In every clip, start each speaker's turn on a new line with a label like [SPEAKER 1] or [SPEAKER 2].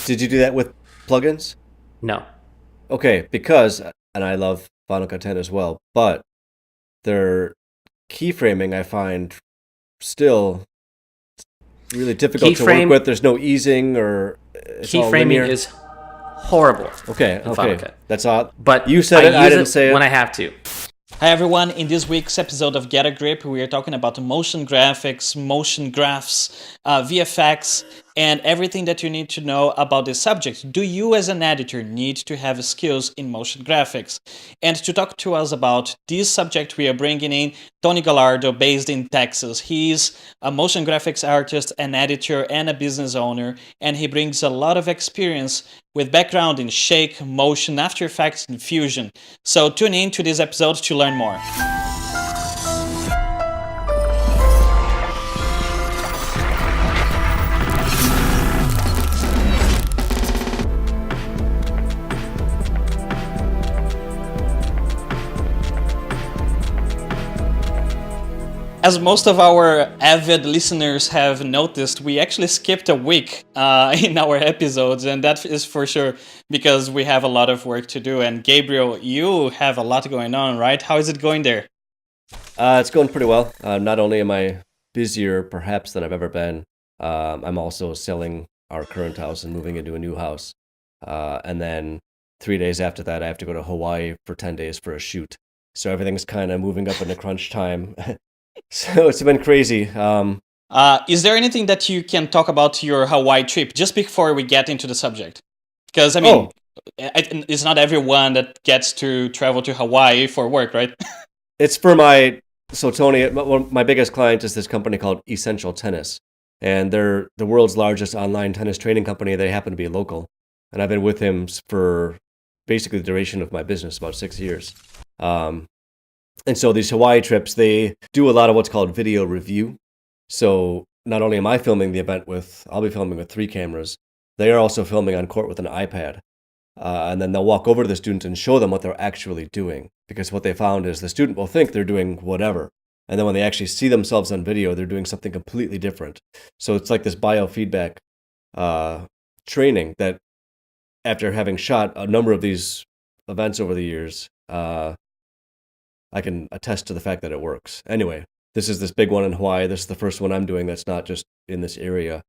[SPEAKER 1] Did you do that with plugins?
[SPEAKER 2] No.
[SPEAKER 1] Okay, because and I love Final Cut 10 as well, but their keyframing I find still really difficult to work
[SPEAKER 2] Keyframe
[SPEAKER 1] with. There's no easing or it's all
[SPEAKER 2] keyframing
[SPEAKER 1] linear.
[SPEAKER 2] is horrible
[SPEAKER 1] Okay,
[SPEAKER 2] in Final
[SPEAKER 1] okay.
[SPEAKER 2] Cut,
[SPEAKER 1] That's odd.
[SPEAKER 2] but
[SPEAKER 1] You
[SPEAKER 2] I
[SPEAKER 1] said it, I
[SPEAKER 2] use
[SPEAKER 1] didn't
[SPEAKER 2] it
[SPEAKER 1] say
[SPEAKER 2] when
[SPEAKER 1] it.
[SPEAKER 2] I have to.
[SPEAKER 3] Hi everyone, in this week's episode of Get a Grip, we are talking about motion graphics, motion graphs, VFX, and everything that you need to know about this subject. Do you as an editor need to have skills in motion graphics? And to talk to us about this subject, we are bringing in Tony Gallardo, based in Texas. He's a motion graphics artist, an editor, and a business owner, and he brings a lot of experience with background in Shake, Motion, After Effects, and Fusion. So tune in to this episode to learn more. As most of our avid listeners have noticed, we actually skipped a week in our episodes, and that is for sure because we have a lot of work to do. And Gabriel, you have a lot going on, right? How is it going there?
[SPEAKER 1] It's going pretty well. Not only am I busier perhaps than I've ever been, I'm also selling our current house and moving into a new house. And then 3 days after that, I have to go to Hawaii for 10 days for a shoot. So everything's kind of moving up in the crunch time. So it's been crazy.
[SPEAKER 3] Is there anything that you can talk about your Hawaii trip just before we get into the subject? Because, I mean,
[SPEAKER 1] Oh,
[SPEAKER 3] it's not everyone that gets to travel to Hawaii for work, right?
[SPEAKER 1] it's for my so Tony. My biggest client is this company called Essential Tennis, and they're the world's largest online tennis training company. They happen to be local, and I've been with him for basically the duration of my business, about 6 years. Um, And so these Hawaii trips, they do a lot of what's called video review. So not only am I filming the event I'll be filming with 3 cameras, they are also filming on court with an iPad. And then they'll walk over to the student and show them what they're actually doing. Because what they found is the student will think they're doing whatever. And then when they actually see themselves on video, they're doing something completely different. So it's like this biofeedback training that after having shot a number of these events over the years, I can attest to the fact that it works. Anyway, this is this big one in Hawaii. This is the first one I'm doing that's not just in this area.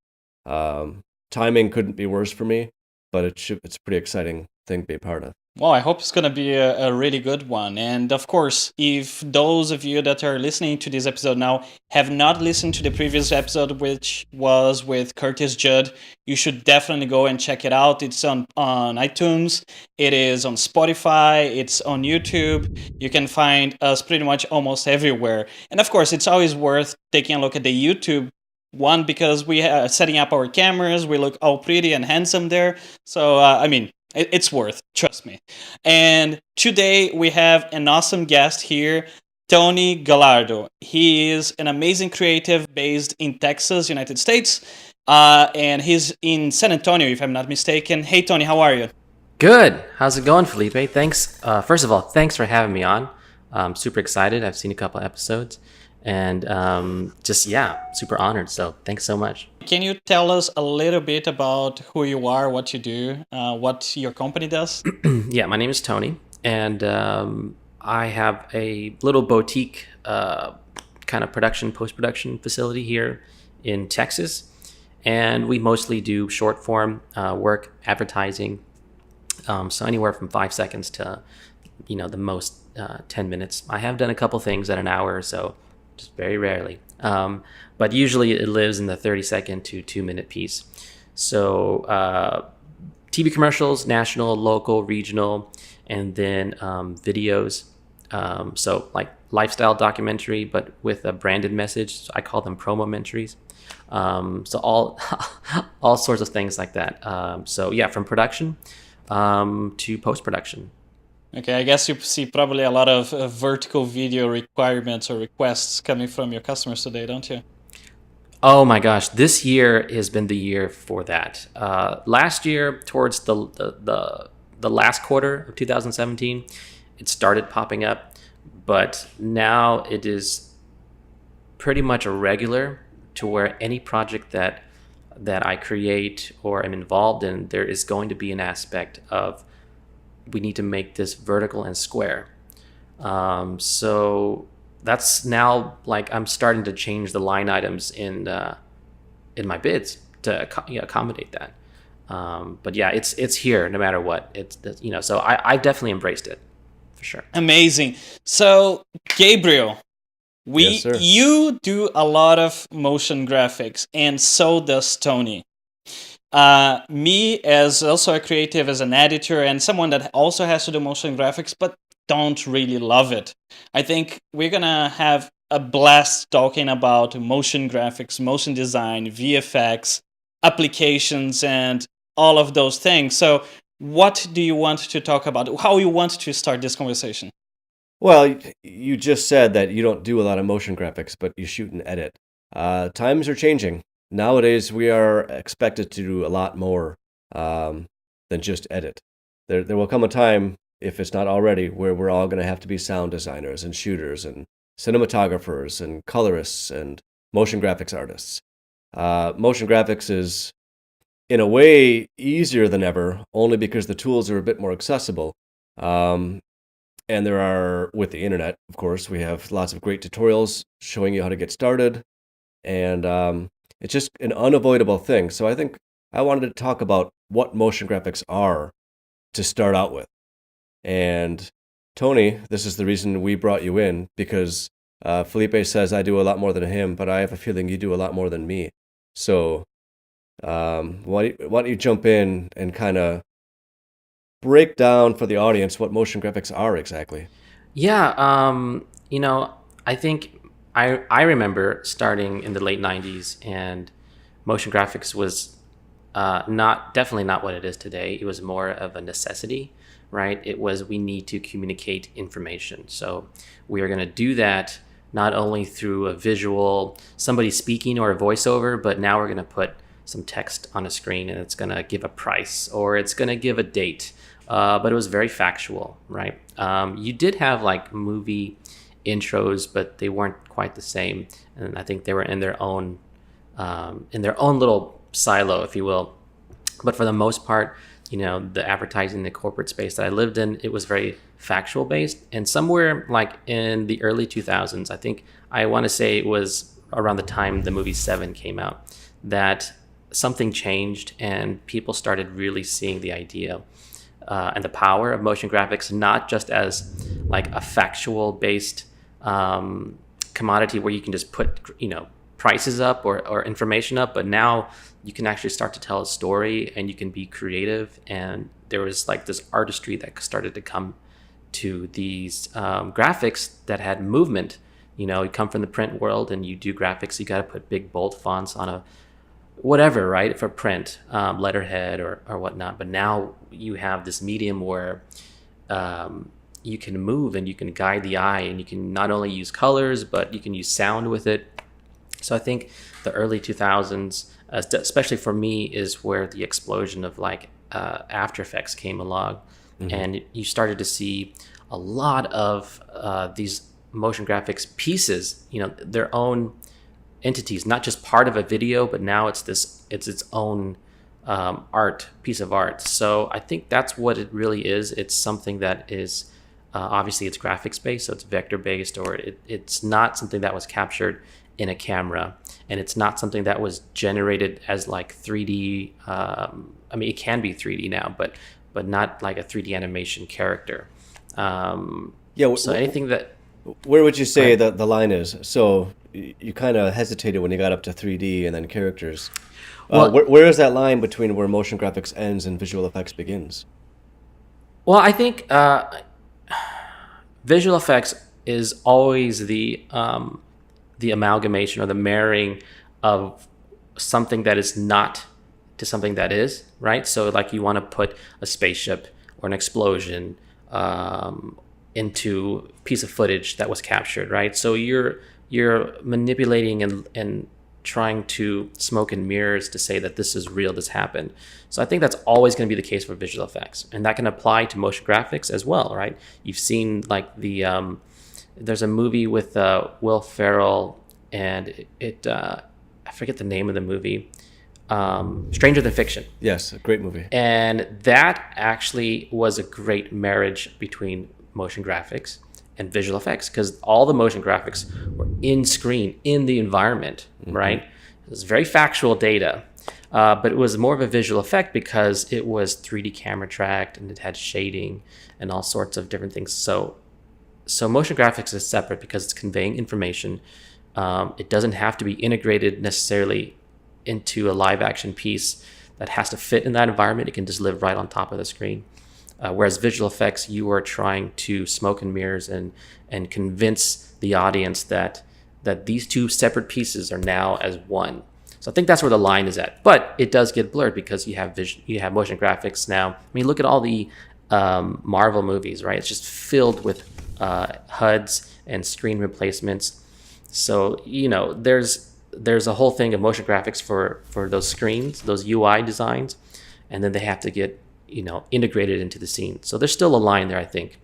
[SPEAKER 1] Timing couldn't be worse for me, but it's a pretty exciting thing to be a part of.
[SPEAKER 3] Well, I hope it's going to be a really good one. And of course, if those of you that are listening to this episode now have not listened to the previous episode, which was with Curtis Judd, you should definitely go and check it out. It's on iTunes, it is on Spotify, it's on YouTube. You can find us pretty much almost everywhere. And of course, it's always worth taking a look at the YouTube one because we are setting up our cameras. We look all pretty and handsome there. So, I mean, it's worth, trust me. And today we have an awesome guest here, Tony Gallardo. He is an amazing creative based in Texas, United States. And he's in San Antonio, if I'm not mistaken. Hey, Tony, how are you?
[SPEAKER 2] Good. How's it going, Felipe? Thanks. First of all, thanks for having me on. I'm super excited. I've seen a couple episodes, and super honored. So thanks so much.
[SPEAKER 3] Can you tell us a little bit about who you are, what you do, what your company does?
[SPEAKER 2] Yeah, my name is Tony, and I have a little boutique kind of post-production facility here in Texas, and we mostly do short form work, advertising. So anywhere from 5 seconds to, the most 10 minutes. I have done a couple things at an hour or so, just very rarely. But usually it lives in the 30-second to 2-minute piece. So TV commercials, national, local, regional, and then videos. So like lifestyle documentary, but with a branded message. So I call them promo-mentaries. So all sorts of things like that. So yeah, from production to post-production.
[SPEAKER 3] Okay, I guess you see probably a lot of vertical video requirements or requests coming from your customers today, don't you?
[SPEAKER 2] Oh my gosh, this year has been the year for that. Last year, towards the last quarter of 2017, it started popping up, but now it is pretty much a regular to where any project that that I create or am involved in, there is going to be an aspect of we need to make this vertical and square. So that's now like I'm starting to change the line items in my bids to accommodate that. But yeah, it's here no matter what. It's so I've definitely embraced it for sure.
[SPEAKER 3] Amazing. So, Gabriel,
[SPEAKER 1] Yes, sir.
[SPEAKER 3] you do a lot of motion graphics, and so does Tony. Me, as also a creative, as an editor, and someone that also has to do motion graphics, but don't really love it. I think we're gonna have a blast talking about motion graphics, motion design, VFX, applications, and all of those things. So, what do you want to talk about? How you want to start this conversation?
[SPEAKER 1] Well, you just said that you don't do a lot of motion graphics, but you shoot and edit. Times are changing. Nowadays, we are expected to do a lot more than just edit. There will come a time, if it's not already, where we're all going to have to be sound designers and shooters and cinematographers and colorists and motion graphics artists. Motion graphics is, in a way, easier than ever, only because the tools are a bit more accessible. And there are, with the internet, of course, we have lots of great tutorials showing you how to get started. And it's just an unavoidable thing. So I think I wanted to talk about what motion graphics are to start out with. And Tony, this is the reason we brought you in, because Felipe says I do a lot more than him, but I have a feeling you do a lot more than me. So why don't you jump in and kind of break down for the audience what motion graphics are exactly?
[SPEAKER 2] Yeah, I think I remember starting in the late '90s, and motion graphics was definitely not what it is today. It was more of a necessity, right? It was we need to communicate information, so we are going to do that not only through a visual, somebody speaking or a voiceover, but now we're going to put some text on a screen, and it's going to give a price or it's going to give a date. But it was very factual, right? You did have like movie intros, but they weren't quite the same, and I think they were in their own little silo, if you will. But for the most part, the advertising, the corporate space that I lived in, it was very factual based. And somewhere like in the early 2000s, I want to say it was around the time the movie Seven came out, that something changed and people started really seeing the idea and the power of motion graphics, not just as like a factual based commodity where you can just put prices up or information up, but now you can actually start to tell a story and you can be creative. And there was like this artistry that started to come to these graphics that had movement. You come from the print world and you do graphics, you got to put big bold fonts on a whatever, right, for print, letterhead or whatnot. But now you have this medium where you can move and you can guide the eye, and you can not only use colors, but you can use sound with it. So I think the early 2000s, especially for me, is where the explosion of like After Effects came along. Mm-hmm. And you started to see a lot of these motion graphics pieces, their own entities, not just part of a video, but now it's its own piece of art. So I think that's what it really is. It's something that is obviously it's graphics based, so it's vector based, or it's not something that was captured in a camera, and it's not something that was generated as like 3D. It can be 3D now, but not like a 3D animation character. So anything that.
[SPEAKER 1] Where would you say that the line is? So you kind of hesitated when you got up to 3D and then characters. Well, where is that line between where motion graphics ends and visual effects begins?
[SPEAKER 2] Well, I think visual effects is always the amalgamation or the marrying of something that is not to something that is, right? So like you want to put a spaceship or an explosion into a piece of footage that was captured, right? So you're manipulating and trying to smoke and mirrors to say that this is real, this happened. So I think that's always going to be the case for visual effects, and that can apply to motion graphics as well, right? You've seen like there's a movie with Will Ferrell, and I forget the name of the movie, Stranger Than Fiction.
[SPEAKER 1] Yes, a great movie.
[SPEAKER 2] And that actually was a great marriage between motion graphics and visual effects, because all the motion graphics were in screen, in the environment, right? It was very factual data, but it was more of a visual effect because it was 3D camera tracked and it had shading and all sorts of different things. So motion graphics is separate because it's conveying information. It doesn't have to be integrated necessarily into a live action piece that has to fit in that environment. It can just live right on top of the screen. Whereas visual effects, you are trying to smoke and mirrors and convince the audience that these two separate pieces are now as one. So I think that's where the line is at. But it does get blurred because you have motion graphics now. I mean, look at all the Marvel movies, right? It's just filled with HUDs and screen replacements. So, there's a whole thing of motion graphics for those screens, those UI designs, and then they have to get, integrated into the scene. So there's still a line there, I think,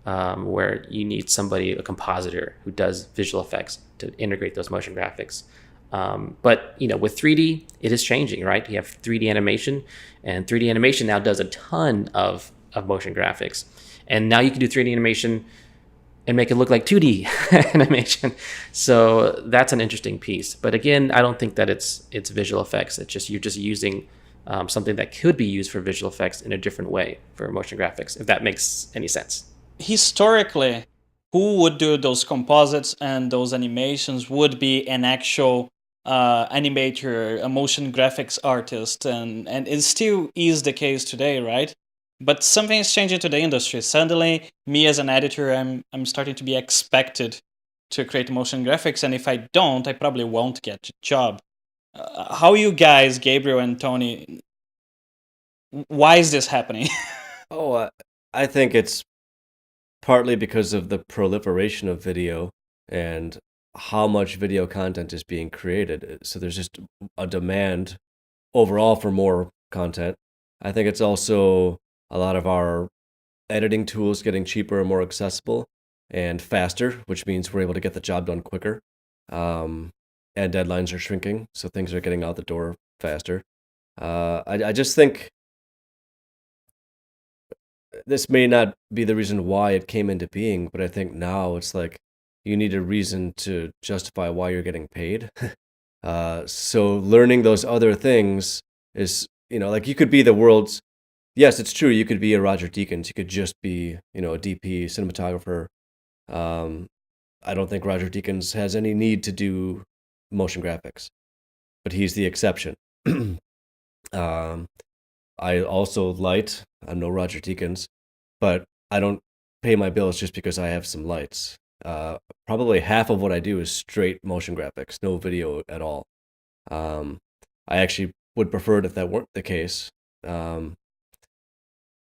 [SPEAKER 2] where you need somebody, a compositor who does visual effects to integrate those motion graphics. But with 3D, it is changing, right? You have 3D animation, and 3D animation now does a ton of motion graphics. And now you can do 3D animation and make it look like 2D animation. So that's an interesting piece. But again, I don't think that it's visual effects. It's just you're just using something that could be used for visual effects in a different way for motion graphics, if that makes any sense.
[SPEAKER 3] Historically, who would do those composites and those animations would be an actual animator, a motion graphics artist, and it still is the case today, right? But something is changing to the industry. Suddenly, me as an editor, I'm starting to be expected to create motion graphics, and if I don't, I probably won't get the job. How you guys, Gabriel and Tony, why is this happening?
[SPEAKER 1] I think it's partly because of the proliferation of video and how much video content is being created. So there's just a demand overall for more content. I think it's also a lot of our editing tools getting cheaper and more accessible and faster, which means we're able to get the job done quicker. And deadlines are shrinking, so things are getting out the door faster. I just think this may not be the reason why it came into being, but I think now it's like you need a reason to justify why you're getting paid. So learning those other things is, like you could be the world's, yes, it's true, you could be a Roger Deakins, you could just be, a DP, cinematographer. I don't think Roger Deakins has any need to do motion graphics, but he's the exception. I also light. I'm no Roger Deakins, but I don't pay my bills just because I have some lights. Probably half of what I do is straight motion graphics, no video at all. I actually would prefer it if that weren't the case. But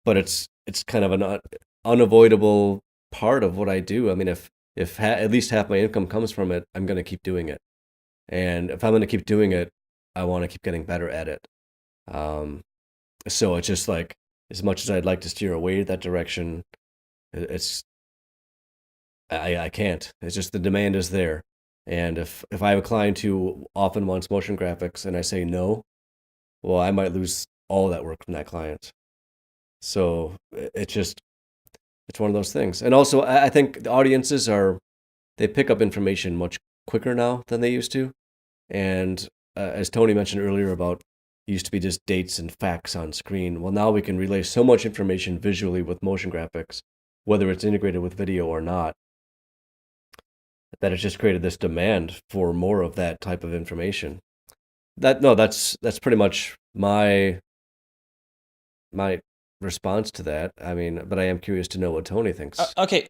[SPEAKER 1] it's kind of an unavoidable part of what I do. I mean, if at least half my income comes from it, I'm going to keep doing it. And if I'm going to keep doing it, I want to keep getting better at it. So it's just like, as much as I'd like to steer away that direction, I can't. It's just the demand is there. And if I have a client who often wants motion graphics and I say no, well, I might lose all that work from that client. So it's one of those things. And also, I think the audiences they pick up information much quicker now than they used to. And as Tony mentioned earlier about, it used to be just dates and facts on screen. Well, now we can relay so much information visually with motion graphics, whether it's integrated with video or not, that it's just created this demand for more of that type of information. That's pretty much my response to that. I mean, but I am curious to know what Tony thinks.
[SPEAKER 3] Okay.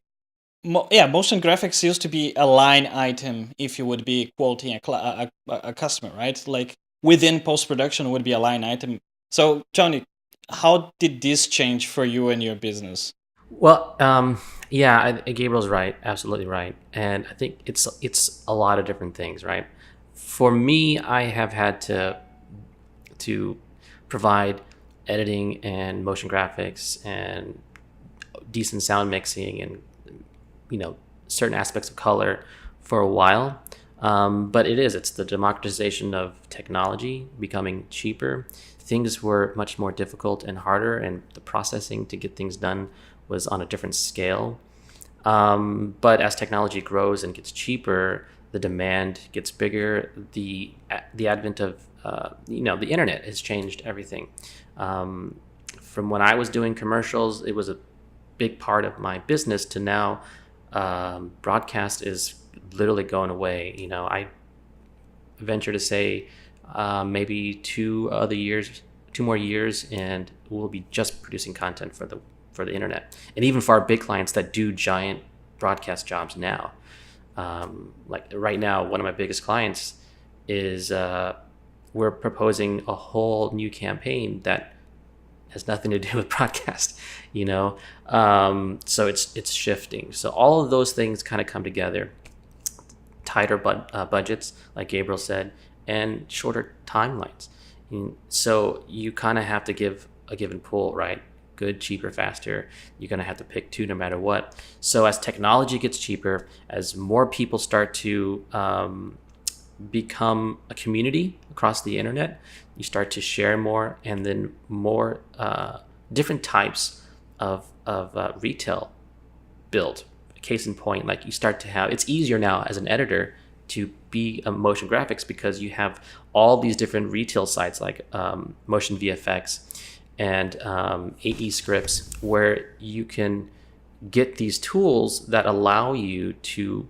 [SPEAKER 3] Motion graphics used to be a line item if you would be quoting a customer, right? Like within post-production would be a line item. So, Tony, how did this change for you and your business?
[SPEAKER 2] Well, Gabriel's right, absolutely right, and I think it's a lot of different things, right? For me, I have had to provide editing and motion graphics and decent sound mixing and certain aspects of color for a while. But it's the democratization of technology becoming cheaper. Things were much more difficult and harder, and the processing to get things done was on a different scale. But as technology grows and gets cheaper, the demand gets bigger. The advent of the internet has changed everything. From when I was doing commercials, it was a big part of my business, to now broadcast is literally going away. I venture to say maybe 2 more years, and we'll be just producing content for the internet, and even for our big clients that do giant broadcast jobs now. Like right now, one of my biggest clients is we're proposing a whole new campaign that has nothing to do with broadcast, so it's shifting. So all of those things kind of come together: tighter budgets, like Gabriel said, and shorter timelines. So you kind of have to give a give and pull, right? Good, cheaper, faster. You're going to have to pick two no matter what. So as technology gets cheaper, as more people start to become a community across the internet, you start to share more, and then more different types of retail build. Case in point, like you start to have, it's easier now as an editor to be a motion graphics, because you have all these different retail sites like Motion VFX and AE Scripts, where you can get these tools that allow you to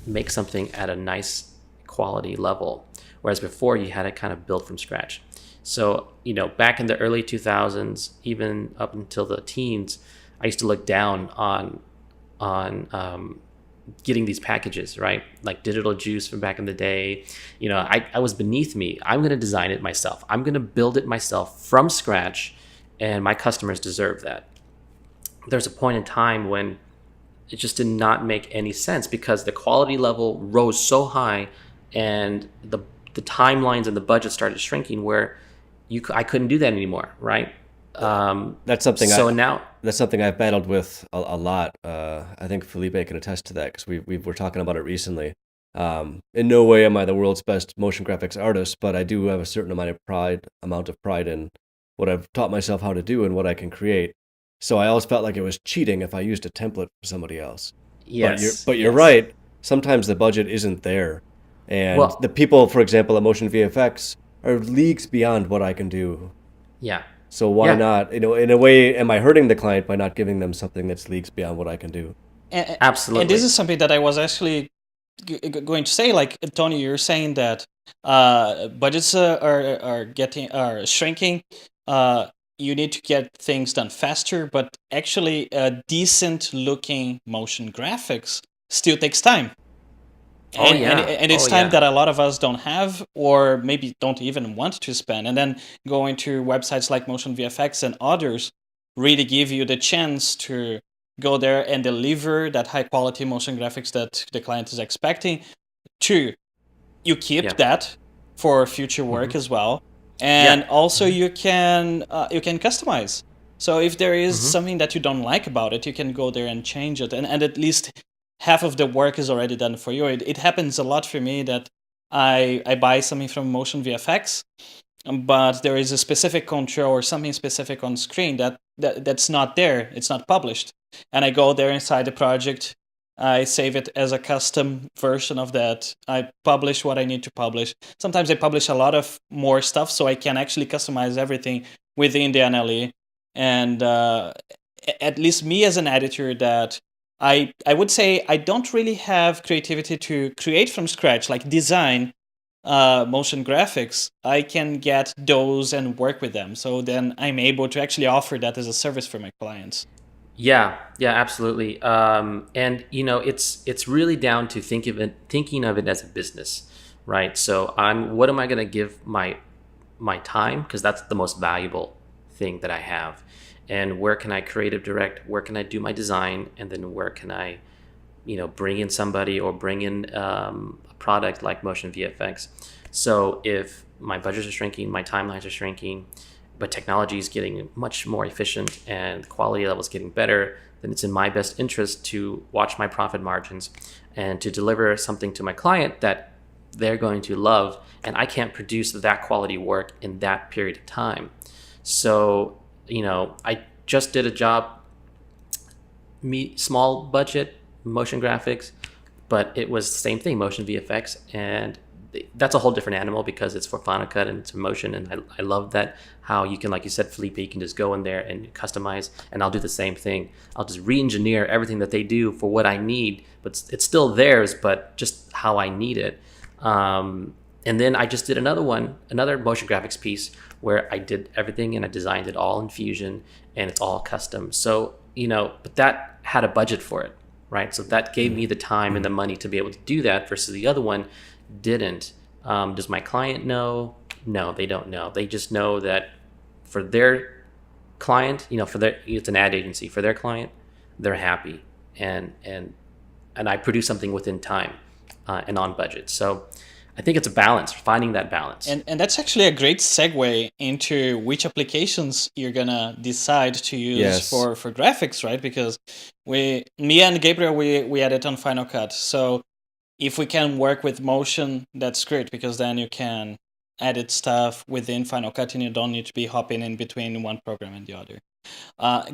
[SPEAKER 2] make something at a nice quality level, whereas before you had to kind of build from scratch. So back in the early 2000s, even up until the teens, I used to look down on getting these packages, right? Like Digital Juice from back in the day. I was beneath me. I'm going to design it myself. I'm going to build it myself from scratch, and my customers deserve that. There's a point in time when it just did not make any sense, because the quality level rose so high, and the timelines and the budget started shrinking, where I couldn't do that anymore, right?
[SPEAKER 1] That's something.
[SPEAKER 2] Now
[SPEAKER 1] that's something I've battled with a lot. I think Felipe can attest to that, because we were talking about it recently. In no way am I the world's best motion graphics artist, but I do have a certain amount of pride in what I've taught myself how to do and what I can create. So I always felt like it was cheating if I used a template from somebody else.
[SPEAKER 2] Yes,
[SPEAKER 1] but you're right. Sometimes the budget isn't there, and
[SPEAKER 2] Well-
[SPEAKER 1] the people, for example, at Motion VFX, are leagues beyond what I can do.
[SPEAKER 2] yeah.
[SPEAKER 1] So why
[SPEAKER 2] Yeah.
[SPEAKER 1] not? In a way, am I hurting the client by not giving them something that's leagues beyond what I can do?
[SPEAKER 2] Absolutely.
[SPEAKER 3] And this is something that I was actually going to say. Like Tony, you're saying that budgets are shrinking. You need to get things done faster, but actually, decent looking motion graphics still takes time.
[SPEAKER 2] Oh, yeah.
[SPEAKER 3] And it's
[SPEAKER 2] Oh,
[SPEAKER 3] time
[SPEAKER 2] yeah.
[SPEAKER 3] that a lot of us don't have, or maybe don't even want to spend. And then going to websites like Motion VFX and others really give you the chance to go there and deliver that high quality motion graphics that the client is expecting. Two, you keep
[SPEAKER 2] Yeah.
[SPEAKER 3] that for future work as well, and also you can customize. So if there is something that you don't like about it, you can go there and change it, and at least half of the work is already done for you. It happens a lot for me that I buy something from Motion VFX, but there is a specific control or something specific on screen that's not there. It's not published. And I go there inside the project, I save it as a custom version of that. I publish what I need to publish. Sometimes I publish a lot of more stuff, so I can actually customize everything within the NLE. And at least me as an editor, that I would say I don't really have creativity to create from scratch, like design motion graphics. I can get those and work with them. So then I'm able to actually offer that as a service for my clients.
[SPEAKER 2] Yeah, absolutely. And it's really down to thinking of it as a business, right? So what am I going to give my time? Because that's the most valuable thing that I have. And where can I creative direct? Where can I do my design? And then where can I, bring in somebody or bring in a product like Motion VFX? So if my budgets are shrinking, my timelines are shrinking, but technology is getting much more efficient and quality level is getting better, then it's in my best interest to watch my profit margins and to deliver something to my client that they're going to love. And I can't produce that quality work in that period of time. So, I just did a job, small budget, motion graphics, but it was the same thing, motion VFX, and that's a whole different animal because it's for Final Cut and it's motion, and I love that, how you can, like you said, Felipe, you can just go in there and customize, and I'll do the same thing. I'll just re-engineer everything that they do for what I need, but it's still theirs, but just how I need it. And then I just did another motion graphics piece where I did everything and I designed it all in Fusion, and it's all custom. So, but that had a budget for it, right? So that gave me the time and the money to be able to do that versus the other one didn't. Does my client know? No, they don't know. They just know that for their client, it's an ad agency. For their client, they're happy, and I produce something within time and on budget. So I think it's a balance, finding that balance.
[SPEAKER 3] And that's actually a great segue into which applications you're gonna decide to use for graphics, right? Because me and Gabriel, we edit on Final Cut. So if we can work with motion, that's great, because then you can edit stuff within Final Cut and you don't need to be hopping in between one program and the other.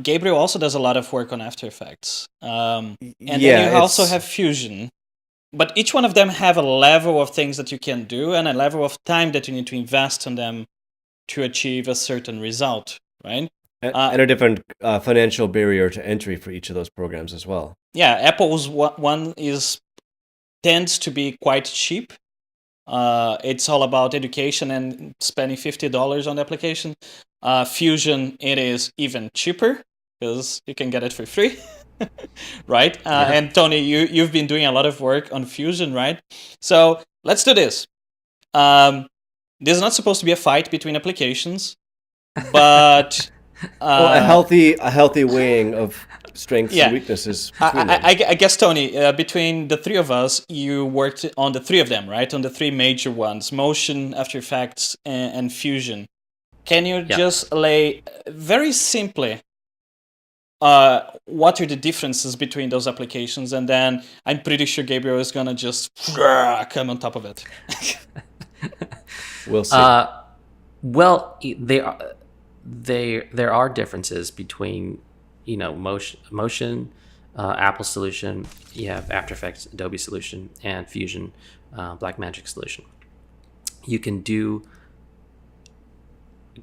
[SPEAKER 3] Gabriel also does a lot of work on After Effects. And then you also have Fusion. But each one of them have a level of things that you can do and a level of time that you need to invest in them to achieve a certain result, right?
[SPEAKER 1] And a different financial barrier to entry for each of those programs as well.
[SPEAKER 3] Yeah, Apple's one tends to be quite cheap. It's all about education and spending $50 on the application. Fusion, it is even cheaper because you can get it for free. Right? And Tony, you've been doing a lot of work on Fusion, right? So let's do this. This is not supposed to be a fight between applications, but
[SPEAKER 1] a healthy weighing of strengths and weaknesses between them.
[SPEAKER 3] I guess, Tony, between the three of us, you worked on the three of them, right? On the three major ones: Motion, After Effects, and Fusion. Can you just lay very simply what are the differences between those applications? And then I'm pretty sure Gabriel is going to just come on top of it.
[SPEAKER 1] We'll see.
[SPEAKER 2] Well, there are differences between, Motion, Apple solution, you have After Effects, Adobe solution, and Fusion, Blackmagic solution. You can do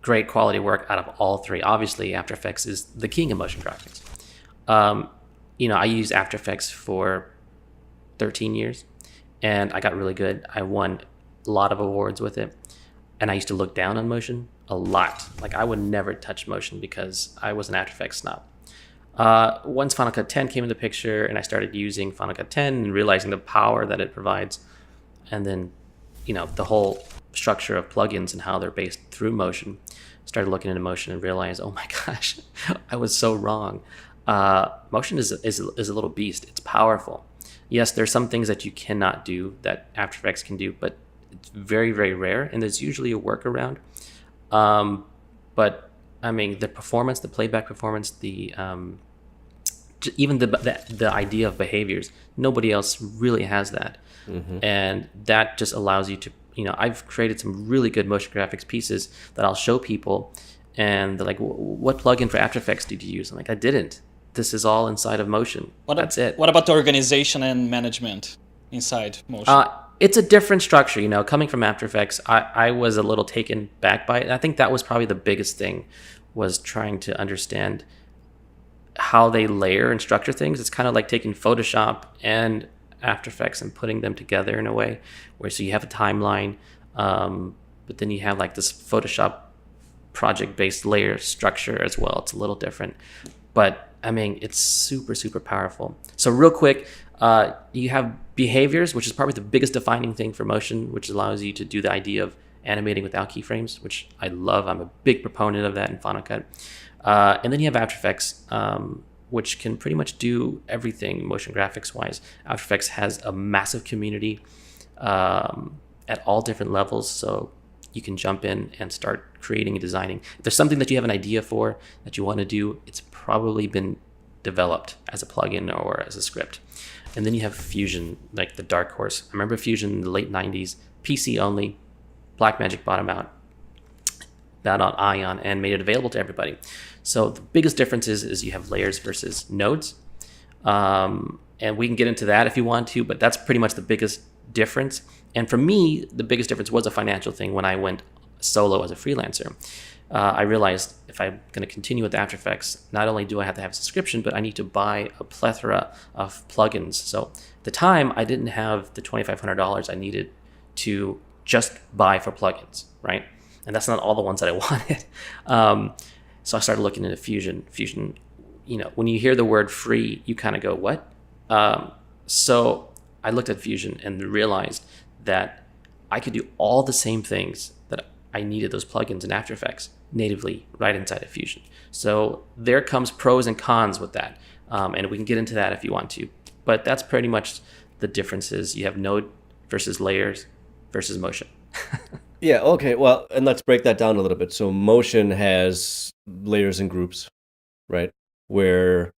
[SPEAKER 2] great quality work out of all three. Obviously, After Effects is the king of motion graphics. I used After Effects for 13 years, and I got really good. I won a lot of awards with it, and I used to look down on motion a lot. Like, I would never touch motion because I was an After Effects snob. Once Final Cut 10 came into the picture, and I started using Final Cut 10 and realizing the power that it provides, and then, the whole structure of plugins and how they're based through motion, started looking into motion and realized, oh my gosh, I was so wrong. Motion is a little beast. It's powerful. Yes, there's some things that you cannot do that After Effects can do, but it's very, very rare, and there's usually a workaround. But I mean, the performance, the playback performance, even the idea of behaviors, nobody else really has that. Mm-hmm. And that just allows you to, I've created some really good motion graphics pieces that I'll show people, and they're like, what plugin for After Effects did you use? I'm like, I didn't. This is all inside of Motion. That's it.
[SPEAKER 3] What about the organization and management inside Motion?
[SPEAKER 2] It's a different structure. Coming from After Effects, I was a little taken back by it. And I think that was probably the biggest thing, was trying to understand how they layer and structure things. It's kind of like taking Photoshop and After Effects and putting them together in a way where, so you have a timeline, but then you have like this Photoshop project-based layer structure as well. It's a little different, but I mean, it's super, super powerful. So real quick, you have behaviors, which is probably the biggest defining thing for motion, which allows you to do the idea of animating without keyframes, which I love. I'm a big proponent of that in Final Cut. And then you have After Effects, which can pretty much do everything motion graphics wise. After Effects has a massive community at all different levels, so you can jump in and start creating and designing. If there's something that you have an idea for that you want to do, it's probably been developed as a plugin or as a script. And then you have Fusion, like the dark horse. I remember Fusion in the late 90s, PC only. Blackmagic bought them out, Ion, and made it available to everybody. So the biggest difference is you have layers versus nodes. And we can get into that if you want to, but that's pretty much the biggest difference. And for me, the biggest difference was a financial thing when I went solo as a freelancer. I realized if I'm going to continue with After Effects, not only do I have to have a subscription, but I need to buy a plethora of plugins. So at the time, I didn't have the $2,500 I needed to just buy for plugins, right? And that's not all the ones that I wanted. So I started looking into Fusion. Fusion, when you hear the word free, you kind of go, what? So I looked at Fusion and realized that I could do all the same things that I needed those plugins in After Effects natively right inside of Fusion. So there comes pros and cons with that. And we can get into that if you want to. But that's pretty much the differences. You have node versus layers versus motion.
[SPEAKER 1] Yeah, okay. Well, and let's break that down a little bit. So motion has layers and groups, right? Where,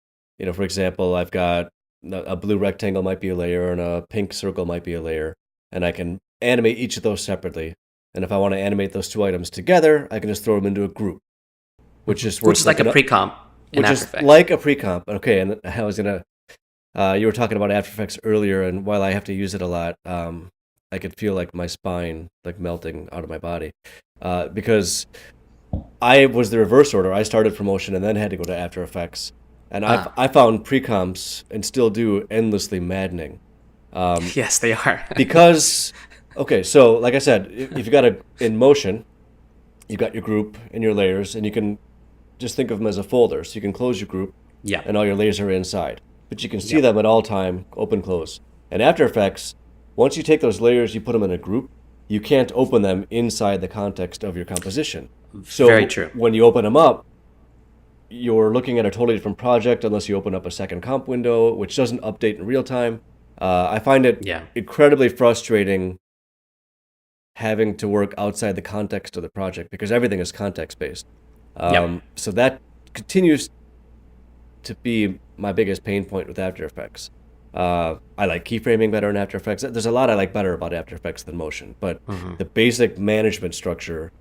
[SPEAKER 1] for example, I've got a blue rectangle might be a layer and a pink circle might be a layer. And I can animate each of those separately. And if I want to animate those two items together, I can just throw them into a group, which is
[SPEAKER 2] like a pre-comp in After Effects.
[SPEAKER 1] Like a pre-comp. Okay, and I was going to, you were talking about After Effects earlier, and while I have to use it a lot, I could feel like my spine like melting out of my body because I was the reverse order. I started from motion and then had to go to After Effects. And I found pre-comps and still do endlessly maddening.
[SPEAKER 2] Yes, they are.
[SPEAKER 1] Because, okay, so like I said, if you got in motion, you got your group and your layers, and you can just think of them as a folder. So you can close your group, and all your layers are inside. But you can see them at all time, open, close. And After Effects, once you take those layers, you put them in a group, you can't open them inside the context of your composition. So
[SPEAKER 2] very true.
[SPEAKER 1] When you open them up, you're looking at a totally different project unless you open up a second comp window, which doesn't update in real time. I find it incredibly frustrating having to work outside the context of the project because everything is context-based. So that continues to be my biggest pain point with After Effects. I like keyframing better in After Effects. There's a lot I like better about After Effects than motion, but the basic management structure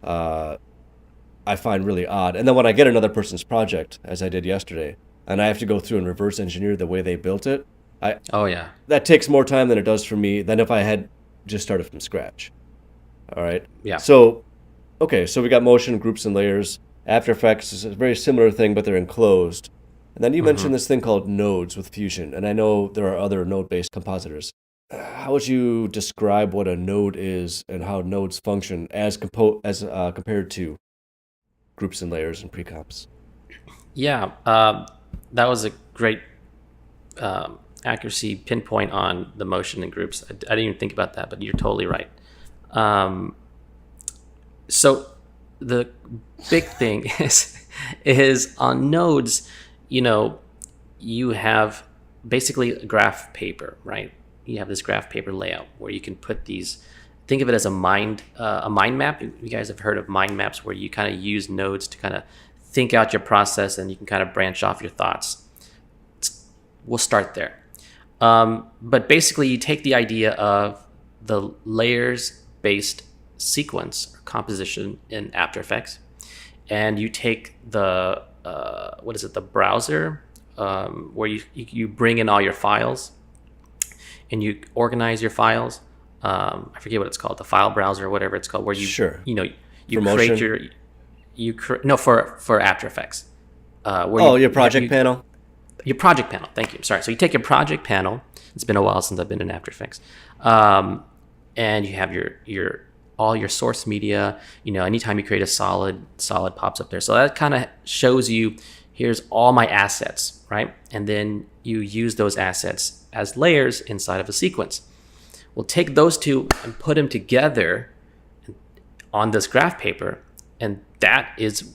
[SPEAKER 1] I find really odd. And then when I get another person's project, as I did yesterday, and I have to go through and reverse engineer the way they built it, that takes more time than it does for me than if I had just started from scratch. All right?
[SPEAKER 2] Yeah.
[SPEAKER 1] So, okay, so we got motion, groups, and layers. After Effects is a very similar thing, but they're enclosed. And then you mentioned this thing called nodes with Fusion, and I know there are other node-based compositors. How would you describe what a node is and how nodes function as compared to groups and layers and pre-comps?
[SPEAKER 2] Yeah, that was a great accuracy pinpoint on the motion and groups. I didn't even think about that, but you're totally right. So the big thing is on nodes, you have basically a graph paper, right? You have this graph paper layout where you can put these. Think of it as a mind map. You guys have heard of mind maps where you kind of use nodes to kind of think out your process and you can kind of branch off your thoughts. We'll start there. But basically, you take the idea of the layers-based sequence or composition in After Effects, and you take the the browser where you bring in all your files and you organize your files. I forget what it's called, the file browser or whatever it's called, where you for After Effects.
[SPEAKER 1] Your project panel.
[SPEAKER 2] Your project panel. Thank you. Sorry. So you take your project panel. It's been a while since I've been in After Effects, and you have your all your source media. Anytime you create a solid pops up there. So that kind of shows you, here's all my assets, right? And then you use those assets as layers inside of a sequence. We'll take those two and put them together on this graph paper, and that is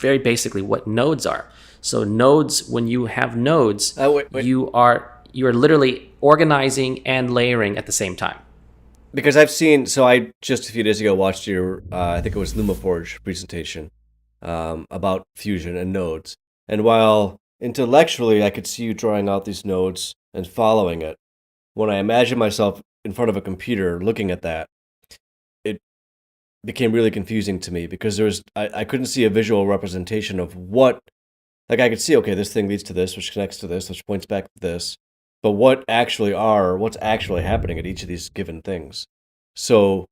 [SPEAKER 2] very basically what nodes are. So nodes, when you have nodes, you are literally organizing and layering at the same time.
[SPEAKER 1] Because I've seen, I just a few days ago watched your, I think it was LumaForge presentation about Fusion and nodes. And while intellectually, I could see you drawing out these nodes and following it. When I imagine myself in front of a computer looking at that, it became really confusing to me because I couldn't see a visual representation of what, like I could see, okay, this thing leads to this, which connects to this, which points back to this, but what's actually happening at each of these given things. So,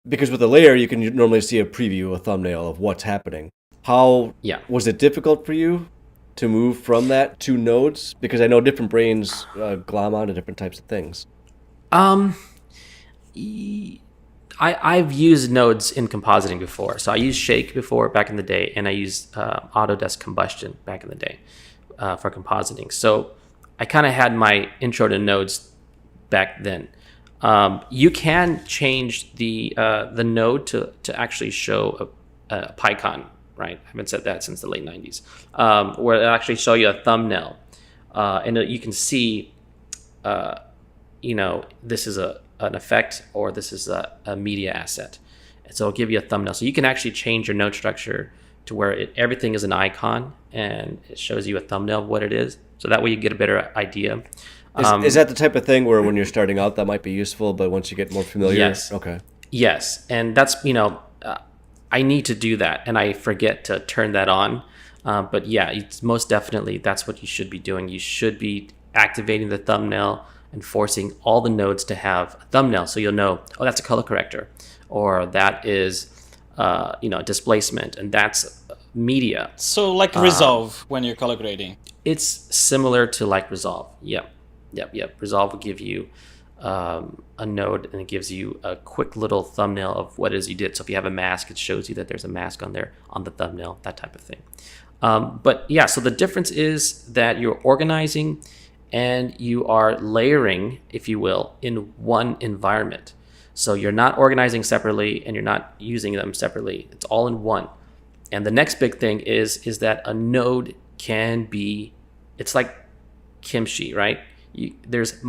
[SPEAKER 1] because with a layer, you can normally see a preview, a thumbnail of what's happening. How was it difficult for you to move from that to nodes? Because I know different brains glom onto different types of things.
[SPEAKER 2] I've used nodes in compositing before. So I used Shake before back in the day, and I used Autodesk Combustion back in the day for compositing. So I kind of had my intro to nodes back then. You can change the node to actually show a PyCon, right? I haven't said that since the late 90s, where it'll actually show you a thumbnail. And you can see, this is an effect or this is a media asset. And so it'll give you a thumbnail. So you can actually change your node structure to where everything is an icon and it shows you a thumbnail of what it is. So that way you get a better idea.
[SPEAKER 1] Is that the type of thing where when you're starting out that might be useful, but once you get more familiar?
[SPEAKER 2] Yes.
[SPEAKER 1] Okay.
[SPEAKER 2] Yes. And that's, I need to do that and I forget to turn that on. But yeah, it's most definitely that's what you should be doing. You should be activating the thumbnail and forcing all the nodes to have a thumbnail. So you'll know, oh, that's a color corrector, or that is, displacement, and that's media.
[SPEAKER 3] So like Resolve when you're color grading.
[SPEAKER 2] It's similar to like Resolve. Yep. Resolve will give you a node and it gives you a quick little thumbnail of what it is you did. So if you have a mask, it shows you that there's a mask on there on the thumbnail, that type of thing. But yeah, so the difference is that you're organizing and you are layering, if you will, in one environment. So you're not organizing separately and you're not using them separately. It's all in one. And the next big thing is that a node can be, it's like kimchi, right? There's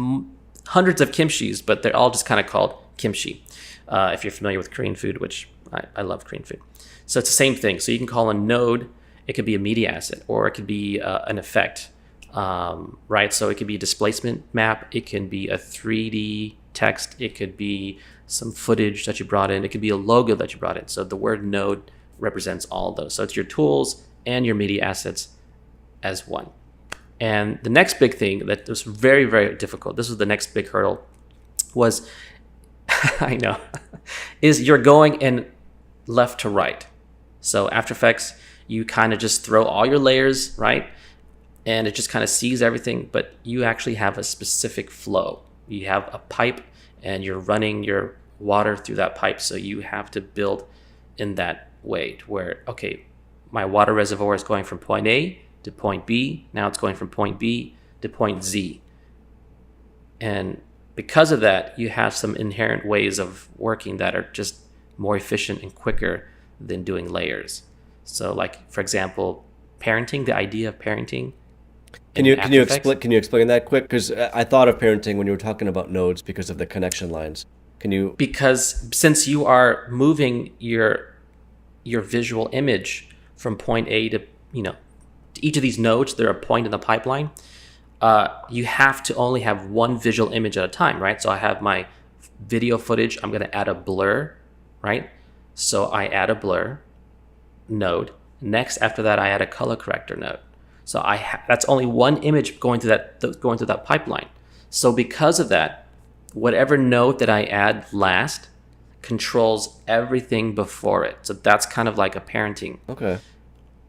[SPEAKER 2] hundreds of kimchis, but they're all just kind of called kimchi. If you're familiar with Korean food, which I love Korean food. So it's the same thing. So you can call a node, it could be a media asset, or it could be an effect, right? So it could be a displacement map. It can be a 3D text. It could be some footage that you brought in. It could be a logo that you brought in. So the word node represents all of those. So it's your tools and your media assets as one. And the next big thing that was very, very difficult, this was the next big hurdle, was, I know, is you're going in left to right. So After Effects, you kind of just throw all your layers, right? And it just kind of sees everything, but you actually have a specific flow. You have a pipe and you're running your water through that pipe. So you have to build in that way to where, okay, my water reservoir is going from point A to point B. Now it's going from point B to point Z. And because of that, you have some inherent ways of working that are just more efficient and quicker than doing layers. So like, for example, parenting, the idea of parenting.
[SPEAKER 1] Can you explain that quick? Because I thought of parenting when you were talking about nodes because of the connection lines. Can you? Because
[SPEAKER 2] since you are moving your visual image from point A to, to each of these nodes, they're a point in the pipeline. You have to only have one visual image at a time, right? So I have my video footage. I'm going to add a blur, right? So I add a blur node. Next, after that, I add a color corrector node. So that's only one image going through that pipeline. So because of that, whatever node that I add last controls everything before it. So that's kind of like a parenting.
[SPEAKER 1] Okay.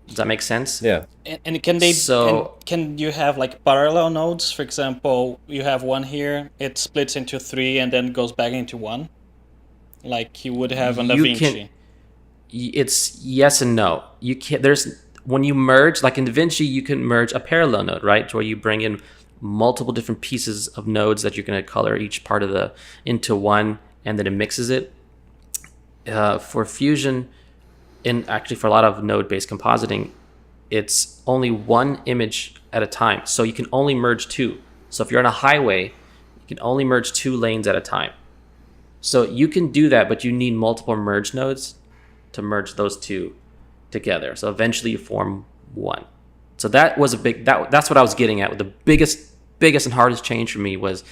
[SPEAKER 2] Does that make sense?
[SPEAKER 1] Yeah.
[SPEAKER 3] And can you have like parallel nodes? For example, you have one here, it splits into three and then goes back into one, like you would have on DaVinci.
[SPEAKER 2] It's yes and no. You can't. When you merge, like in DaVinci, you can merge a parallel node, right? Where you bring in multiple different pieces of nodes that you're going to color each part of into one, and then it mixes it. For Fusion, actually for a lot of node-based compositing, it's only one image at a time. So you can only merge two. So if you're on a highway, you can only merge 2 lanes at a time. So you can do that, but you need multiple merge nodes to merge those two together. So eventually you form one. So that was that's what I was getting at. The biggest and hardest change for me was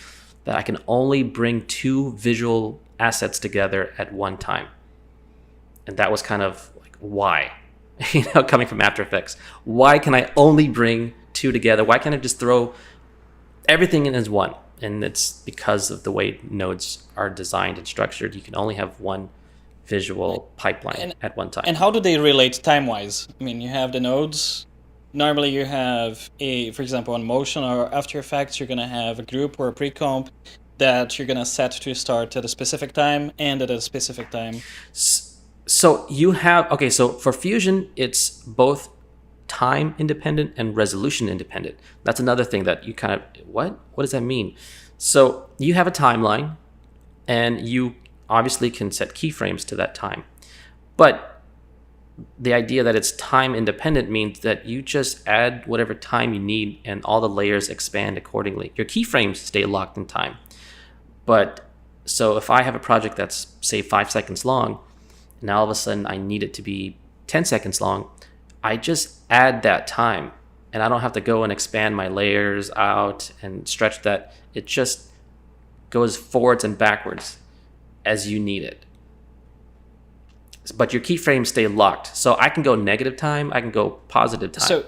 [SPEAKER 2] that I can only bring two visual assets together at one time. And that was kind of like, why? Coming from After Effects, why can I only bring two together? Why can't I just throw everything in as one? And it's because of the way nodes are designed and structured. You can only have one visual pipeline at one time.
[SPEAKER 3] And how do they relate time-wise? I mean, you have the nodes. Normally you have for example, on Motion or After Effects, you're going to have a group or a pre-comp that you're going to set to start at a specific time and at a specific time.
[SPEAKER 2] So you have, so for Fusion, it's both time independent and resolution independent. That's another thing that you kind of, what does that mean? So you have a timeline and you obviously can set keyframes to that time. But the idea that it's time independent means that you just add whatever time you need and all the layers expand accordingly. Your keyframes stay locked in time. But so if I have a project that's, say, 5 seconds long, and all of a sudden I need it to be 10 seconds long, I just add that time. And I don't have to go and expand my layers out and stretch that. It just goes forwards and backwards as you need it. But your keyframes stay locked. So I can go negative time, I can go positive time.
[SPEAKER 3] So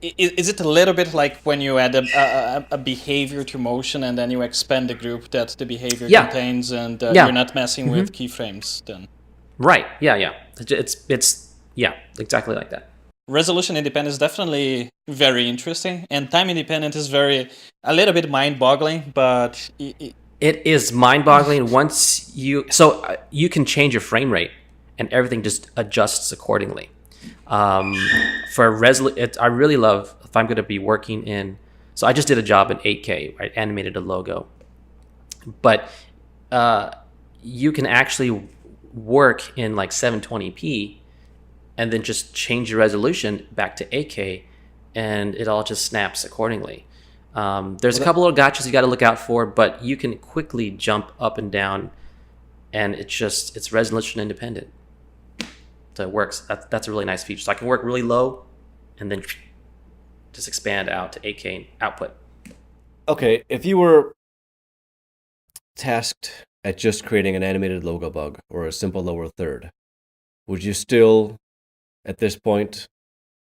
[SPEAKER 3] is it a little bit like when you add a behavior to Motion and then you expand the group that the behavior contains, and you're not messing with keyframes then?
[SPEAKER 2] Right, yeah. It's exactly like that.
[SPEAKER 3] Resolution independent is definitely very interesting, and time independent is a little bit mind-boggling, but...
[SPEAKER 2] It is mind-boggling once you can change your frame rate and everything just adjusts accordingly. I really love, if I'm going to be working in, so I just did a job in 8K, right? Animated a logo, but you can actually work in like 720p and then just change your resolution back to 8K and it all just snaps accordingly. There's a couple of gotchas you got to look out for, but you can quickly jump up and down, and it's resolution independent. So it works. That's a really nice feature. So I can work really low and then just expand out to 8K output.
[SPEAKER 1] Okay, if you were tasked at just creating an animated logo bug or a simple lower third, would you still, at this point,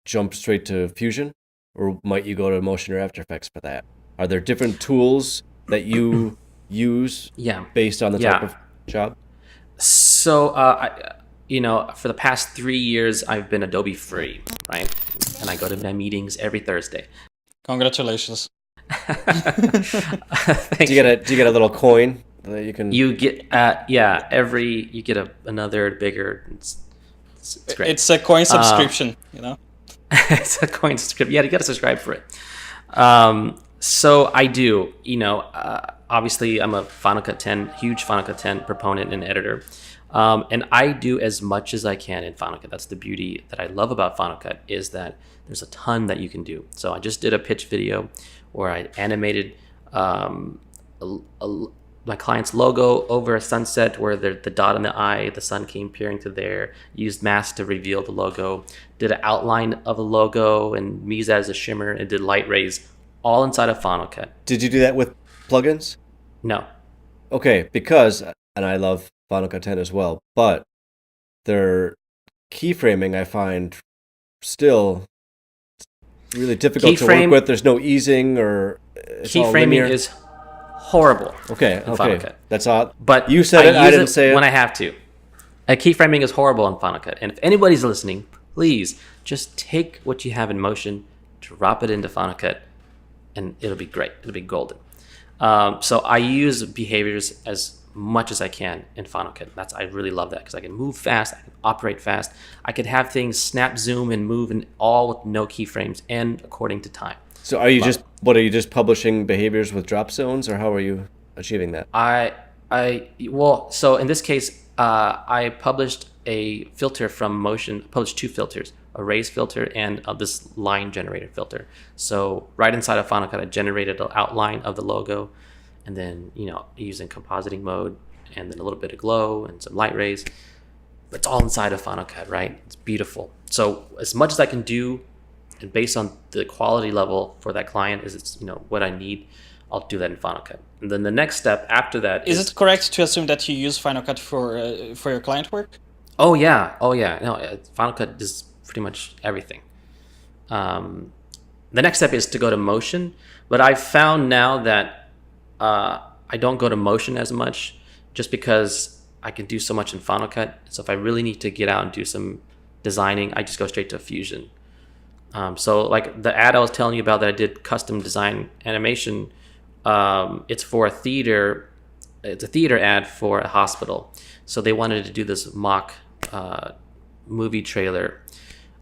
[SPEAKER 1] jump straight to Fusion? Or might you go to Motion or After Effects for that? Are there different tools that you use based on the type of job?
[SPEAKER 2] So, for the past 3 years, I've been Adobe free, right? And I go to my meetings every Thursday.
[SPEAKER 3] Congratulations.
[SPEAKER 1] Do you get a little coin that you can?
[SPEAKER 2] You get you get another bigger. It's great.
[SPEAKER 3] It's a coin subscription,
[SPEAKER 2] It's a coin subscription. Yeah, you got to subscribe for it. So I do. Obviously, I'm a huge Final Cut 10 proponent and editor. And I do as much as I can in Final Cut. That's the beauty that I love about Final Cut, is that there's a ton that you can do. So I just did a pitch video where I animated my client's logo over a sunset where the dot in the eye, the sun came peering through there, used mask to reveal the logo, did an outline of a logo and used that as a shimmer, and did light rays all inside of Final Cut.
[SPEAKER 1] Did you do that with plugins?
[SPEAKER 2] No.
[SPEAKER 1] Okay, because, and I love Final Cut 10 as well, but their keyframing I find still really difficult to work with. There's no easing, or it's all linear.
[SPEAKER 2] Keyframing is horrible.
[SPEAKER 1] Okay. That's odd.
[SPEAKER 2] But
[SPEAKER 1] you said I didn't say it.
[SPEAKER 2] When I have to. Keyframing is horrible in Final Cut. And if anybody's listening, please just take what you have in Motion, drop it into Final Cut, and it'll be great. It'll be golden. So I use behaviors as much as I can in Final Cut. I really love that because I can move fast, I can operate fast, I could have things snap, zoom, and move, and all with no keyframes and according to time.
[SPEAKER 1] So are you just publishing behaviors with drop zones, or how are you achieving that?
[SPEAKER 2] So in this case, I published a filter from Motion. I published two filters, a raise filter and this line generator filter. So right inside of Final Cut, I generated an outline of the logo, and then using compositing mode, and then a little bit of glow and some light rays. It's all inside of Final Cut, right? It's beautiful. So as much as I can do and based on the quality level for that client, is it's what I need, I'll do that in Final Cut. And then the next step after that
[SPEAKER 3] Is it correct to assume that you use Final Cut for your client work?
[SPEAKER 2] Oh yeah. No, Final Cut does pretty much everything. The next step is to go to motion, but I've found now that I don't go to motion as much, just because I can do so much in Final Cut. So if I really need to get out and do some designing, I just go straight to Fusion. So like the ad I was telling you about that I did custom design animation, it's for a theater. It's a theater ad for a hospital. So they wanted to do this mock movie trailer,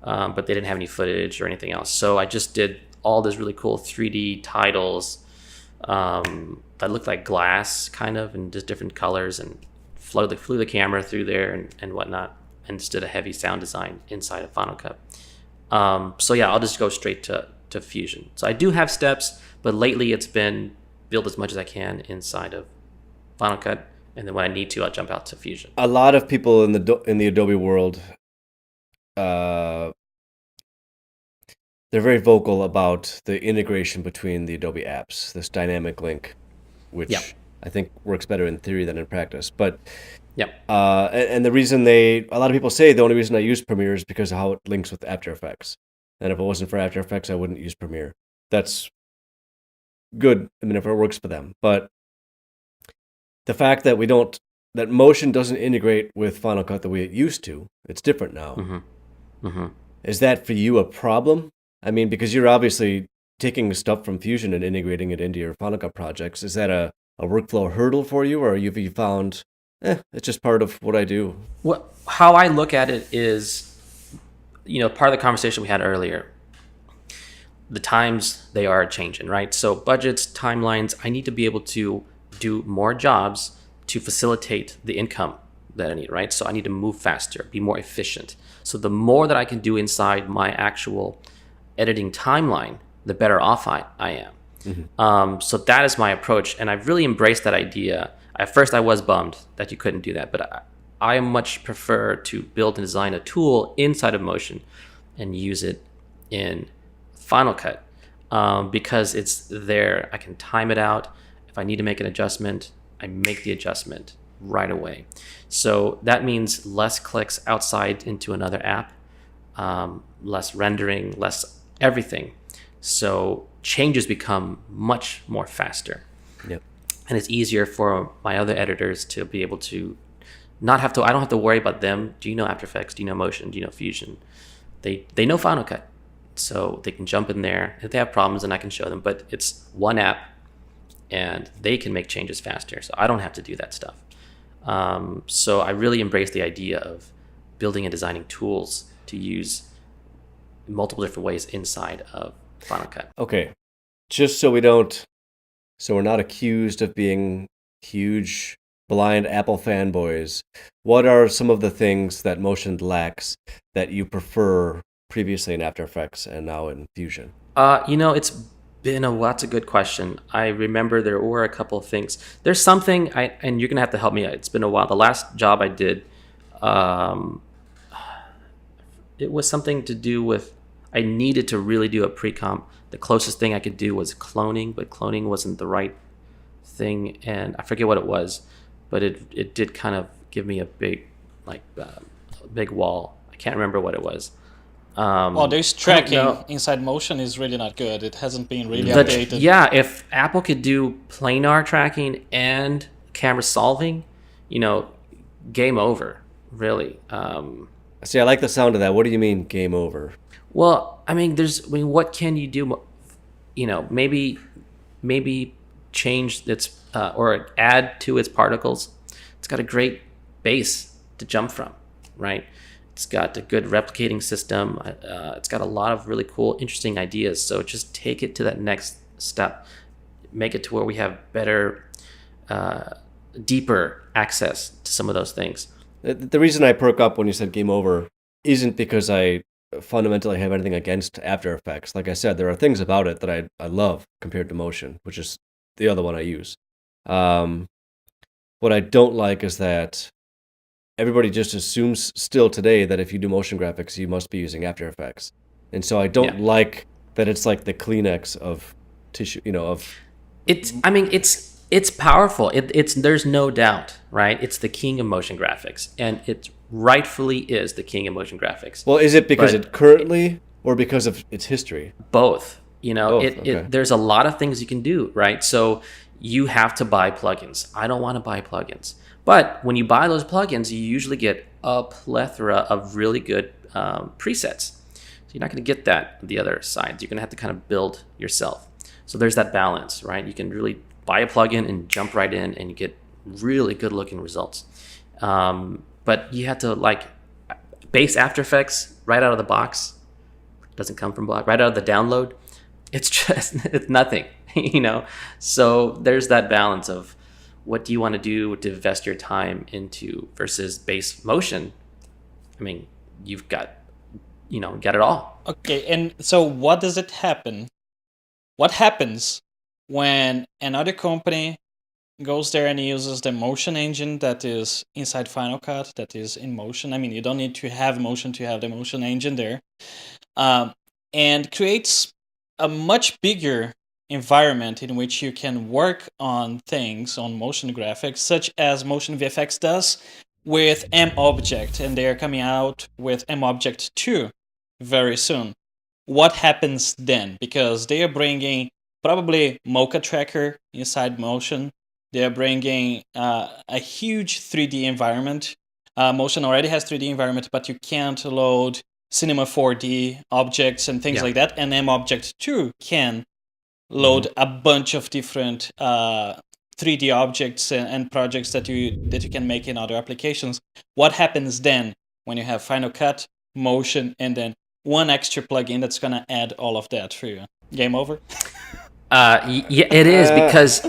[SPEAKER 2] but they didn't have any footage or anything else. So I just did all this really cool 3D titles that looked like glass, kind of, and just different colors, and flew the camera through there and whatnot, and just did a heavy sound design inside of Final Cut. So yeah, I'll just go straight to Fusion. So I do have steps, but lately it's been build as much as I can inside of Final Cut, and then when I need to, I'll jump out to Fusion.
[SPEAKER 1] A lot of people in the Adobe world, they're very vocal about the integration between the Adobe apps, this dynamic link, which I think works better in theory than in practice. But and the reason a lot of people say the only reason I use Premiere is because of how it links with After Effects. And if it wasn't for After Effects, I wouldn't use Premiere. That's good, I mean, if it works for them. But the fact that that motion doesn't integrate with Final Cut the way it used to, it's different now. Is that for you a problem? I mean, because you're obviously taking stuff from Fusion and integrating it into your Final Cut projects. Is that a workflow hurdle for you, or have you found, it's just part of what I do?
[SPEAKER 2] How I look at it is, part of the conversation we had earlier, the times they are changing, right? So budgets, timelines, I need to be able to do more jobs to facilitate the income that I need, right? So I need to move faster, be more efficient. So the more that I can do inside my actual editing timeline, the better off I am. So that is my approach, and I've really embraced that idea. At first I was bummed that you couldn't do that, but I much prefer to build and design a tool inside of Motion and use it in Final Cut, because it's there. I can time it out. If I need to make an adjustment, I make the adjustment right away. So that means less clicks outside into another app, less rendering, less everything. So changes become much more faster.
[SPEAKER 1] Yep. And
[SPEAKER 2] it's easier for my other editors to be able to I don't have to worry about them. Do you know After Effects? Do you know Motion? Do you know Fusion? They know Final Cut. So they can jump in there. If they have problems, then I can show them. But it's one app, and they can make changes faster. So I don't have to do that stuff. So I really embrace the idea of building and designing tools to use multiple different ways inside of Final Cut.
[SPEAKER 1] Okay. Just so we're not accused of being huge blind Apple fanboys, what are some of the things that Motion lacks that you prefer previously in After Effects and now in Fusion?
[SPEAKER 2] It's been that's a good question. I remember there were a couple of things. There's something, and you're going to have to help me. It's been a while. The last job I did, it was something to do with, I needed to really do a pre-comp. The closest thing I could do was cloning, but cloning wasn't the right thing, and I forget what it was, but it did kind of give me a big, big wall. I can't remember what it was.
[SPEAKER 3] There's tracking inside Motion is really not good. It hasn't been really updated.
[SPEAKER 2] Yeah, if Apple could do planar tracking and camera solving, game over, really.
[SPEAKER 1] See, I like the sound of that. What do you mean, game over?
[SPEAKER 2] Well, what can you do? Maybe change its or add to its particles. It's got a great base to jump from, right? It's got a good replicating system. It's got a lot of really cool, interesting ideas. So just take it to that next step. Make it to where we have better, deeper access to some of those things.
[SPEAKER 1] The reason I perk up when you said game over isn't because I fundamentally have anything against After Effects. Like I said, there are things about it that I love compared to Motion, which is the other one I use. What I don't like is that everybody just assumes still today that if you do motion graphics, you must be using After Effects. and so I don't like that it's like the Kleenex of tissue,
[SPEAKER 2] It's powerful. It's there's no doubt, right? It's the king of motion graphics, and it rightfully is the king of motion graphics.
[SPEAKER 1] Well, is it because it currently, or because of its history?
[SPEAKER 2] Both.
[SPEAKER 1] Okay.
[SPEAKER 2] There's a lot of things you can do, right? So you have to buy plugins. I don't want to buy plugins, but when you buy those plugins, you usually get a plethora of really good presets. So you're not going to get that on the other side. You're going to have to kind of build yourself. So there's that balance, right? You can really buy a plugin and jump right in, and you get really good looking results. But you have to base After Effects right out of the box. Doesn't come from block. Right out of the download, it's nothing, So there's that balance of what do you want to do to invest your time into versus base motion. I mean, you've got it all.
[SPEAKER 3] Okay, and so what does it happen? What happens when another company goes there and uses the motion engine that is inside Final Cut, that is in motion? I mean, you don't need to have motion to have the motion engine there, and creates a much bigger environment in which you can work on things on motion graphics, such as Motion VFX does with M-Object, and they are coming out with M-Object 2 very soon. What happens then? Because they are bringing probably Mocha Tracker inside Motion. They are bringing a huge 3D environment. Motion already has 3D environment, but you can't load Cinema 4D objects and things like that. And M-Object 2 can load a bunch of different 3D objects and projects that you can make in other applications. What happens then when you have Final Cut, Motion, and then one extra plugin that's going to add all of that for you? Game over?
[SPEAKER 2] Yeah, it is, because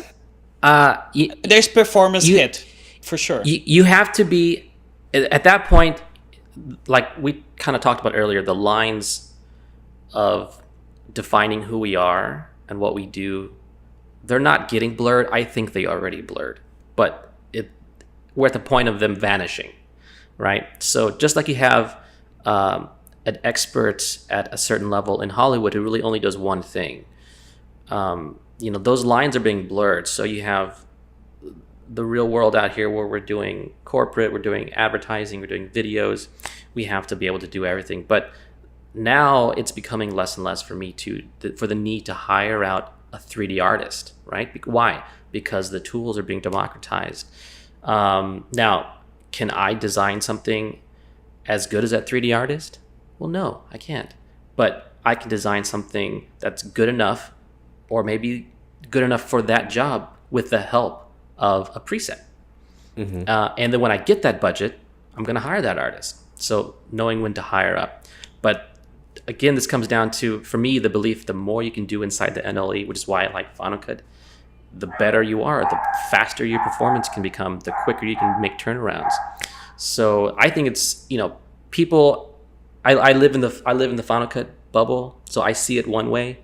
[SPEAKER 3] there's performance hit for sure.
[SPEAKER 2] You have to be at that point, like we kind of talked about earlier, the lines of defining who we are and what we do, they're not getting blurred. I think they already blurred, but we're at the point of them vanishing, right? So just like you have an expert at a certain level in Hollywood who really only does one thing, those lines are being blurred. So you have the real world out here where we're doing corporate, we're doing advertising, we're doing videos. We have to be able to do everything. But now it's becoming less and less for me for the need to hire out a 3D artist, right? Why? Because the tools are being democratized. Now, can I design something as good as that 3D artist? Well, no, I can't. But I can design something that's good enough, or maybe good enough for that job with the help of a preset. And then when I get that budget, I'm going to hire that artist. So knowing when to hire up. But again, this comes down to, for me, the belief the more you can do inside the NLE, which is why I like Final Cut, the better you are, the faster your performance can become, the quicker you can make turnarounds. So I think it's, people, I live in the Final Cut bubble, so I see it one way,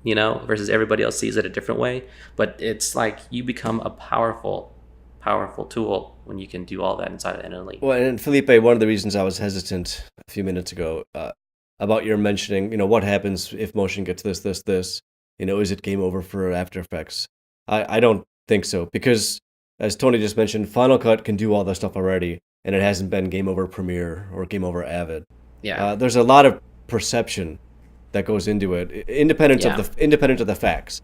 [SPEAKER 2] versus everybody else sees it a different way. But it's like you become a powerful tool when you can do all that inside of NLE.
[SPEAKER 1] Well, and Felipe, one of the reasons I was hesitant a few minutes ago about your mentioning, what happens if motion gets this, is it game over for After Effects? I don't think so, because as Tony just mentioned, Final Cut can do all that stuff already, and it hasn't been game over Premiere or game over Avid.
[SPEAKER 2] Yeah.
[SPEAKER 1] There's a lot of perception that goes into it, independent of the facts.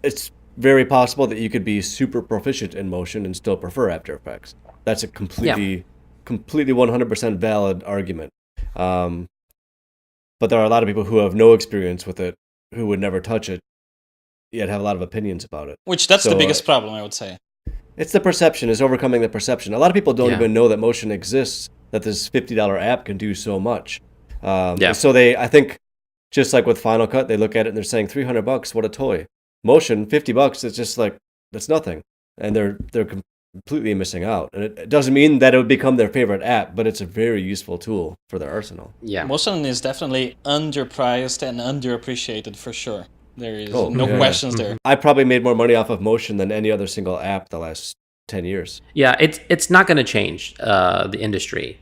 [SPEAKER 1] It's very possible that you could be super proficient in motion and still prefer After Effects. That's a completely 100% valid argument. But there are a lot of people who have no experience with it, who would never touch it, yet have a lot of opinions about it.
[SPEAKER 3] Which that's the biggest problem, I would say.
[SPEAKER 1] It's the perception, is overcoming the perception. A lot of people don't even know that motion exists, that this $50 app can do so much. So I think, just like with Final Cut, they look at it and they're saying $300, what a toy. Motion, $50, it's just like, that's nothing. And they're completely missing out. And it doesn't mean that it would become their favorite app, but it's a very useful tool for their arsenal.
[SPEAKER 2] Yeah.
[SPEAKER 3] Motion is definitely underpriced and underappreciated for sure. There is no questions there.
[SPEAKER 1] I probably made more money off of Motion than any other single app the last 10 years.
[SPEAKER 2] Yeah, it's not going to change the industry,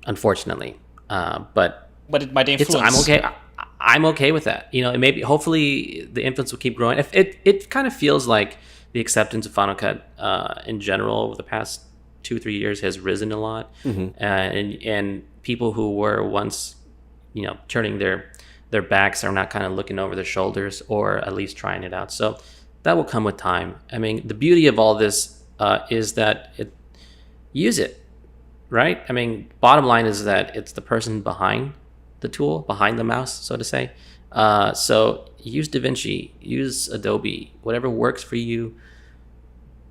[SPEAKER 2] unfortunately. But
[SPEAKER 3] it might influence.
[SPEAKER 2] I'm okay. I'm okay with that. You know, it maybe hopefully the influence will keep growing. If it kind of feels like the acceptance of Final Cut in general over the past 2-3 years has risen a lot, and people who were once, you know, turning their backs are not kind of looking over their shoulders, or at least trying it out. So that will come with time. I mean, the beauty of all this is that use it, right? I mean, bottom line is that it's the person behind the tool, behind the mouse, so to say. So use DaVinci, use Adobe, whatever works for you,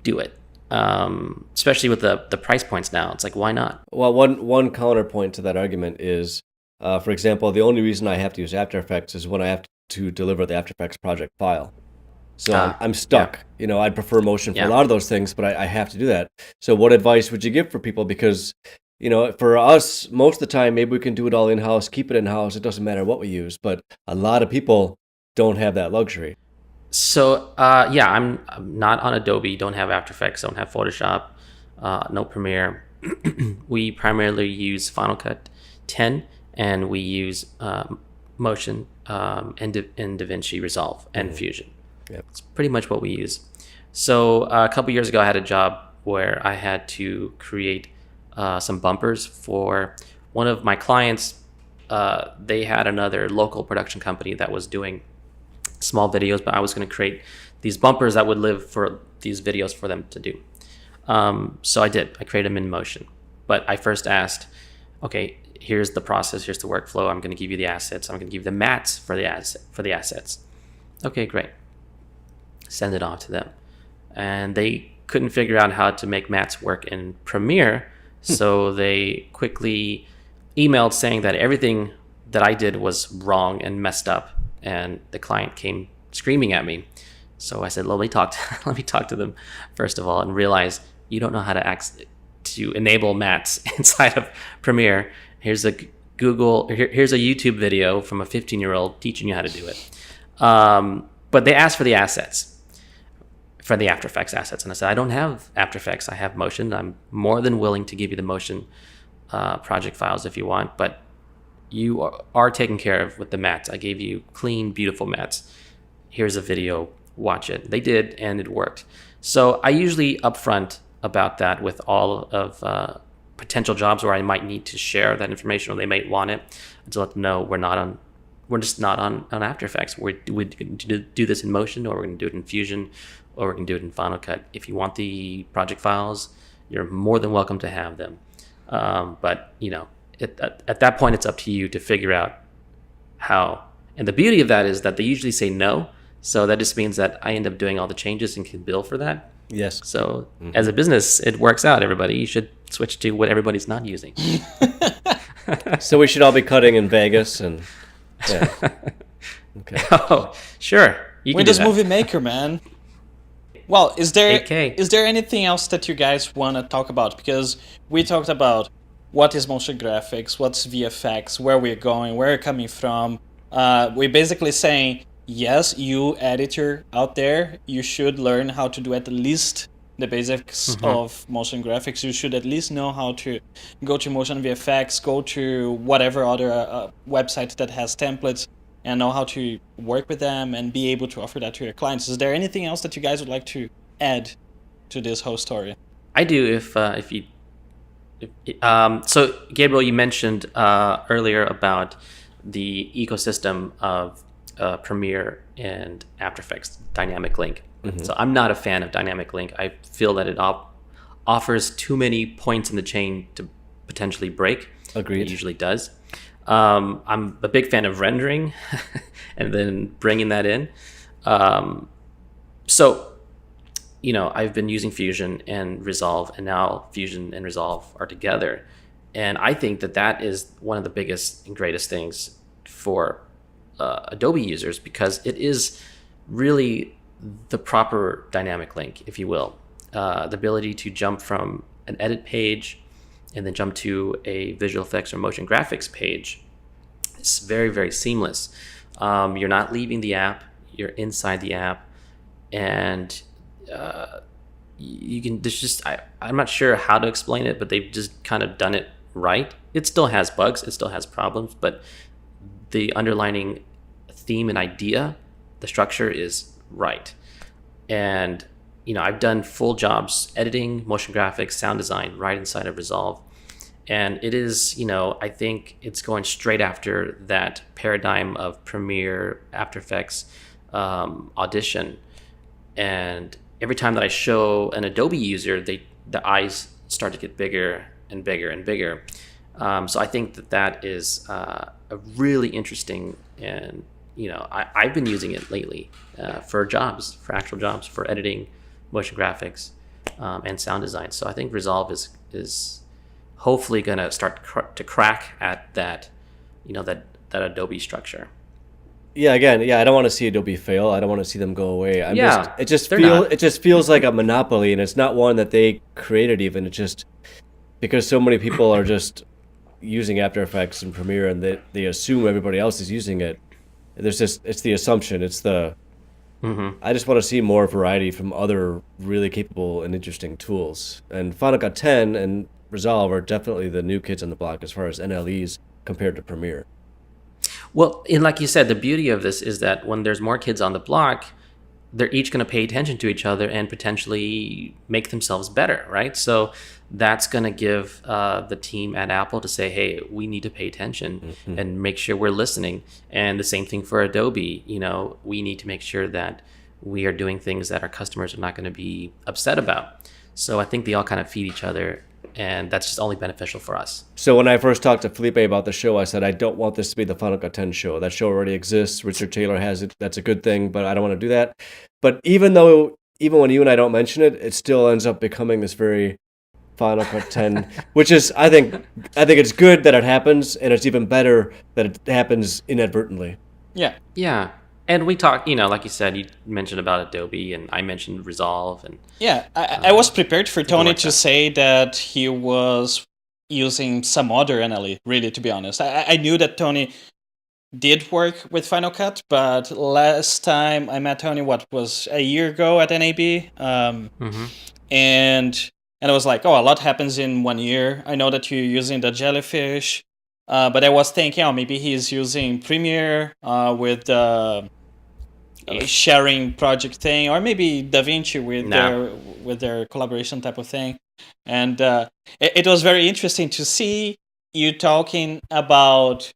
[SPEAKER 2] do it. Especially with the price points now, it's like, why not?
[SPEAKER 1] Well, one counterpoint to that argument is, for example, the only reason I have to use After Effects is when I have to deliver the After Effects project file. So I'm stuck. Yeah. You know, I'd prefer Motion for a lot of those things, but I have to do that. So what advice would you give for people? Because, you know, for us, most of the time, maybe we can do it all in-house, keep it in-house. It doesn't matter what we use. But a lot of people don't have that luxury.
[SPEAKER 2] So, I'm not on Adobe, don't have After Effects, don't have Photoshop, no Premiere. We primarily use Final Cut 10, and we use Motion and DaVinci Resolve and Fusion.
[SPEAKER 1] Yep.
[SPEAKER 2] It's pretty much what we use. So a couple years ago, I had a job where I had to create some bumpers for one of my clients. They had another local production company that was doing small videos, but I was going to create these bumpers that would live for these videos for them to do. So I did. I created them in Motion. But I first asked, okay, here's the process, here's the workflow. I'm going to give you the assets. I'm going to give you the mats for the assets. Okay, great. Send it off to them. And they couldn't figure out how to make mats work in Premiere, so they quickly emailed saying that everything that I did was wrong and messed up, and the client came screaming at me. So I said, let me talk to them first of all, and realize you don't know how to enable mats inside of Premiere. Here's a YouTube video from a 15-year-old teaching you how to do it. But they asked for the assets, for the After Effects assets. And I said, I don't have After Effects. I have Motion. I'm more than willing to give you the Motion project files if you want, but you are taken care of with the mats. I gave you clean, beautiful mats. Here's a video. Watch it. They did, and it worked. So I usually upfront about that with all of potential jobs where I might need to share that information, or they might want it, to let them know we're just not on After Effects. We do this in Motion, or we're going to do it in Fusion, or we're going to do it in Final Cut. If you want the project files, you're more than welcome to have them. But, you know, at that point, it's up to you to figure out how. And the beauty of that is that they usually say no. So that just means that I end up doing all the changes and can bill for that.
[SPEAKER 1] Yes.
[SPEAKER 2] So as a business, it works out, everybody. You should switch to what everybody's not using.
[SPEAKER 1] So we should all be cutting in Vegas and... Yeah. Okay.
[SPEAKER 2] Oh, sure. You can
[SPEAKER 3] Windows
[SPEAKER 2] do that.
[SPEAKER 3] Movie Maker, man. Well, is there
[SPEAKER 2] 8K.
[SPEAKER 3] anything else that you guys want to talk about? Because we talked about what is motion graphics, what's VFX, where we're going, where we're coming from. We're basically saying, yes, you editor out there, you should learn how to do at least the basics of motion graphics. You should at least know how to go to Motion VFX, go to whatever other website that has templates, and know how to work with them and be able to offer that to your clients. Is there anything else that you guys would like to add to this whole story?
[SPEAKER 2] I do. So Gabriel, you mentioned earlier about the ecosystem of Premiere and After Effects Dynamic Link. So I'm not a fan of Dynamic Link. I feel that it offers too many points in the chain to potentially break.
[SPEAKER 1] Agreed.
[SPEAKER 2] It usually does. I'm a big fan of rendering and then bringing that in. So, you know, I've been using Fusion and Resolve, and now Fusion and Resolve are together. And I think that is one of the biggest and greatest things for Adobe users, because it is really the proper dynamic link, if you will. The ability to jump from an edit page and then jump to a visual effects or motion graphics page. It's very, very seamless. You're not leaving the app, you're inside the app, and you can, I'm not sure how to explain it, but they've just kind of done it right. It still has bugs, it still has problems, but the underlining theme and idea, the structure is right. And I've done full jobs editing, motion graphics, sound design right inside of Resolve. And it is, I think it's going straight after that paradigm of Premiere, After Effects, Audition. And every time that I show an Adobe user, the eyes start to get bigger and bigger and bigger. So I think that is a really interesting, and I've been using it lately for jobs, for actual jobs, for editing, motion graphics, and sound design. So I think Resolve is hopefully going to start to crack at that, that Adobe structure.
[SPEAKER 1] Yeah, again, I don't want to see Adobe fail. I don't want to see them go away. It just feels like a monopoly, and it's not one that they created even. It's just because so many people are just using After Effects and Premiere, and they assume everybody else is using it. It's the assumption. It's the I just want to see more variety from other really capable and interesting tools. And Final Cut 10 and Resolve are definitely the new kids on the block as far as NLEs compared to Premiere.
[SPEAKER 2] Well, and like you said, the beauty of this is that when there's more kids on the block, they're each going to pay attention to each other and potentially make themselves better, right? So that's going to give the team at Apple to say, hey, we need to pay attention and make sure we're listening. And the same thing for Adobe. We need to make sure that we are doing things that our customers are not going to be upset about. So I think they all kind of feed each other, and that's just only beneficial for us.
[SPEAKER 1] So when I first talked to Felipe about the show, I said, I don't want this to be the Final Cut 10 show. That show already exists. Richard Taylor has it. That's a good thing, but I don't want to do that. But even when you and I don't mention it, it still ends up becoming this very Final Cut 10, which is, I think it's good that it happens, and it's even better that it happens inadvertently.
[SPEAKER 2] Yeah. And we talked, like you said, you mentioned about Adobe, and I mentioned Resolve. And
[SPEAKER 3] I was prepared for Tony to say that he was using some other NLE, really, to be honest. I knew that Tony did work with Final Cut, but last time I met Tony, was a year ago at NAB, and I was like, a lot happens in 1 year. I know that you're using the Jellyfish, but I was thinking, maybe he's using Premiere with the sharing project thing, or maybe DaVinci with their collaboration type of thing. And it was very interesting to see you talking about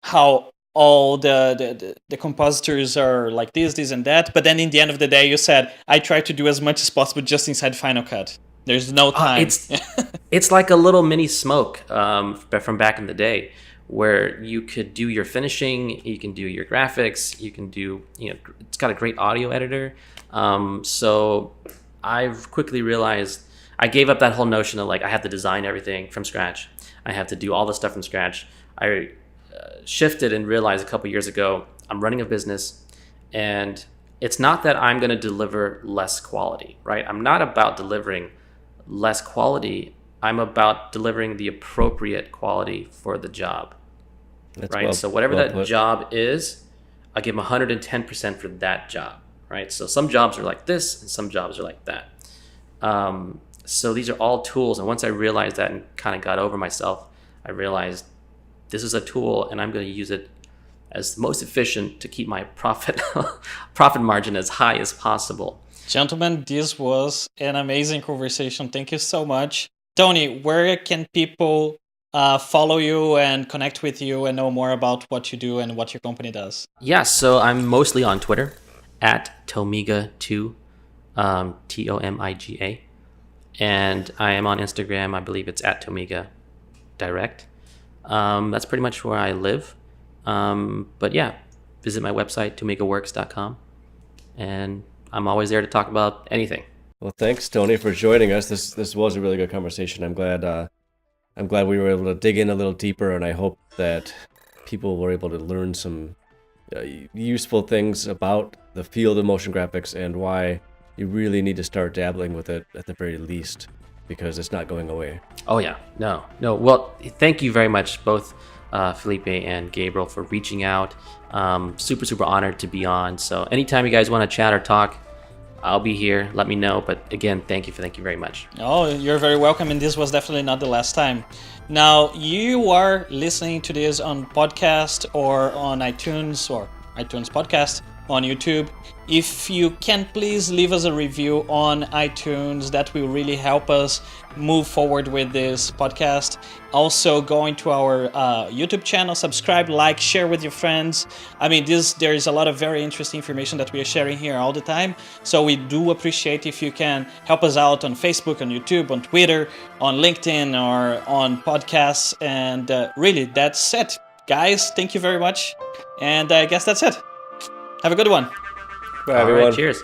[SPEAKER 3] how all the compositors are like this and that, but then in the end of the day you said, I try to do as much as possible just inside Final Cut. There's no time.
[SPEAKER 2] It's like a little mini Smoke from back in the day, where you could do your finishing, you can do your graphics, you can do, it's got a great audio editor. So I've quickly realized I gave up that whole notion of I have to design everything from scratch. I have to do all the stuff from scratch. I shifted and realized a couple years ago, I'm running a business, and it's not that I'm going to deliver less quality, right? I'm not about delivering less quality. I'm about delivering the appropriate quality for the job. That's right. So whatever that job is, I give them 110% for that job, right? So some jobs are like this, and some jobs are like that. So these are all tools. And once I realized that and kind of got over myself, I realized this is a tool, and I'm going to use it as most efficient to keep my profit margin as high as possible.
[SPEAKER 3] Gentlemen, this was an amazing conversation. Thank you so much. Tony, where can people follow you and connect with you and know more about what you do and what your company does?
[SPEAKER 2] Yeah, so I'm mostly on Twitter at Tomiga2, Tomiga. And I am on Instagram. I believe it's at Tomiga Direct. That's pretty much where I live. But yeah, visit my website, tomigaworks.com. And I'm always there to talk about anything.
[SPEAKER 1] Well, thanks, Tony, for joining us. This was a really good conversation. I'm glad we were able to dig in a little deeper, and I hope that people were able to learn some useful things about the field of motion graphics and why you really need to start dabbling with it at the very least, because it's not going away.
[SPEAKER 2] Oh yeah, no. Well, thank you very much, both Felipe and Gabriel, for reaching out. Super honored to be on. So anytime you guys want to chat or talk, I'll be here. Let me know. But again, thank you very much.
[SPEAKER 3] Oh, you're very welcome, and this was definitely not the last time. Now, you are listening to this on podcast or on iTunes or iTunes podcast on YouTube. If you can, please leave us a review on iTunes. That will really help us move forward with this podcast. Also, go into our YouTube channel, subscribe, like, share with your friends. I mean, there is a lot of very interesting information that we are sharing here all the time. So we do appreciate if you can help us out on Facebook, on YouTube, on Twitter, on LinkedIn, or on podcasts. And really, that's it. Guys, thank you very much. And I guess that's it. Have a good one.
[SPEAKER 1] Bye,
[SPEAKER 2] All
[SPEAKER 1] everyone.
[SPEAKER 2] right, cheers.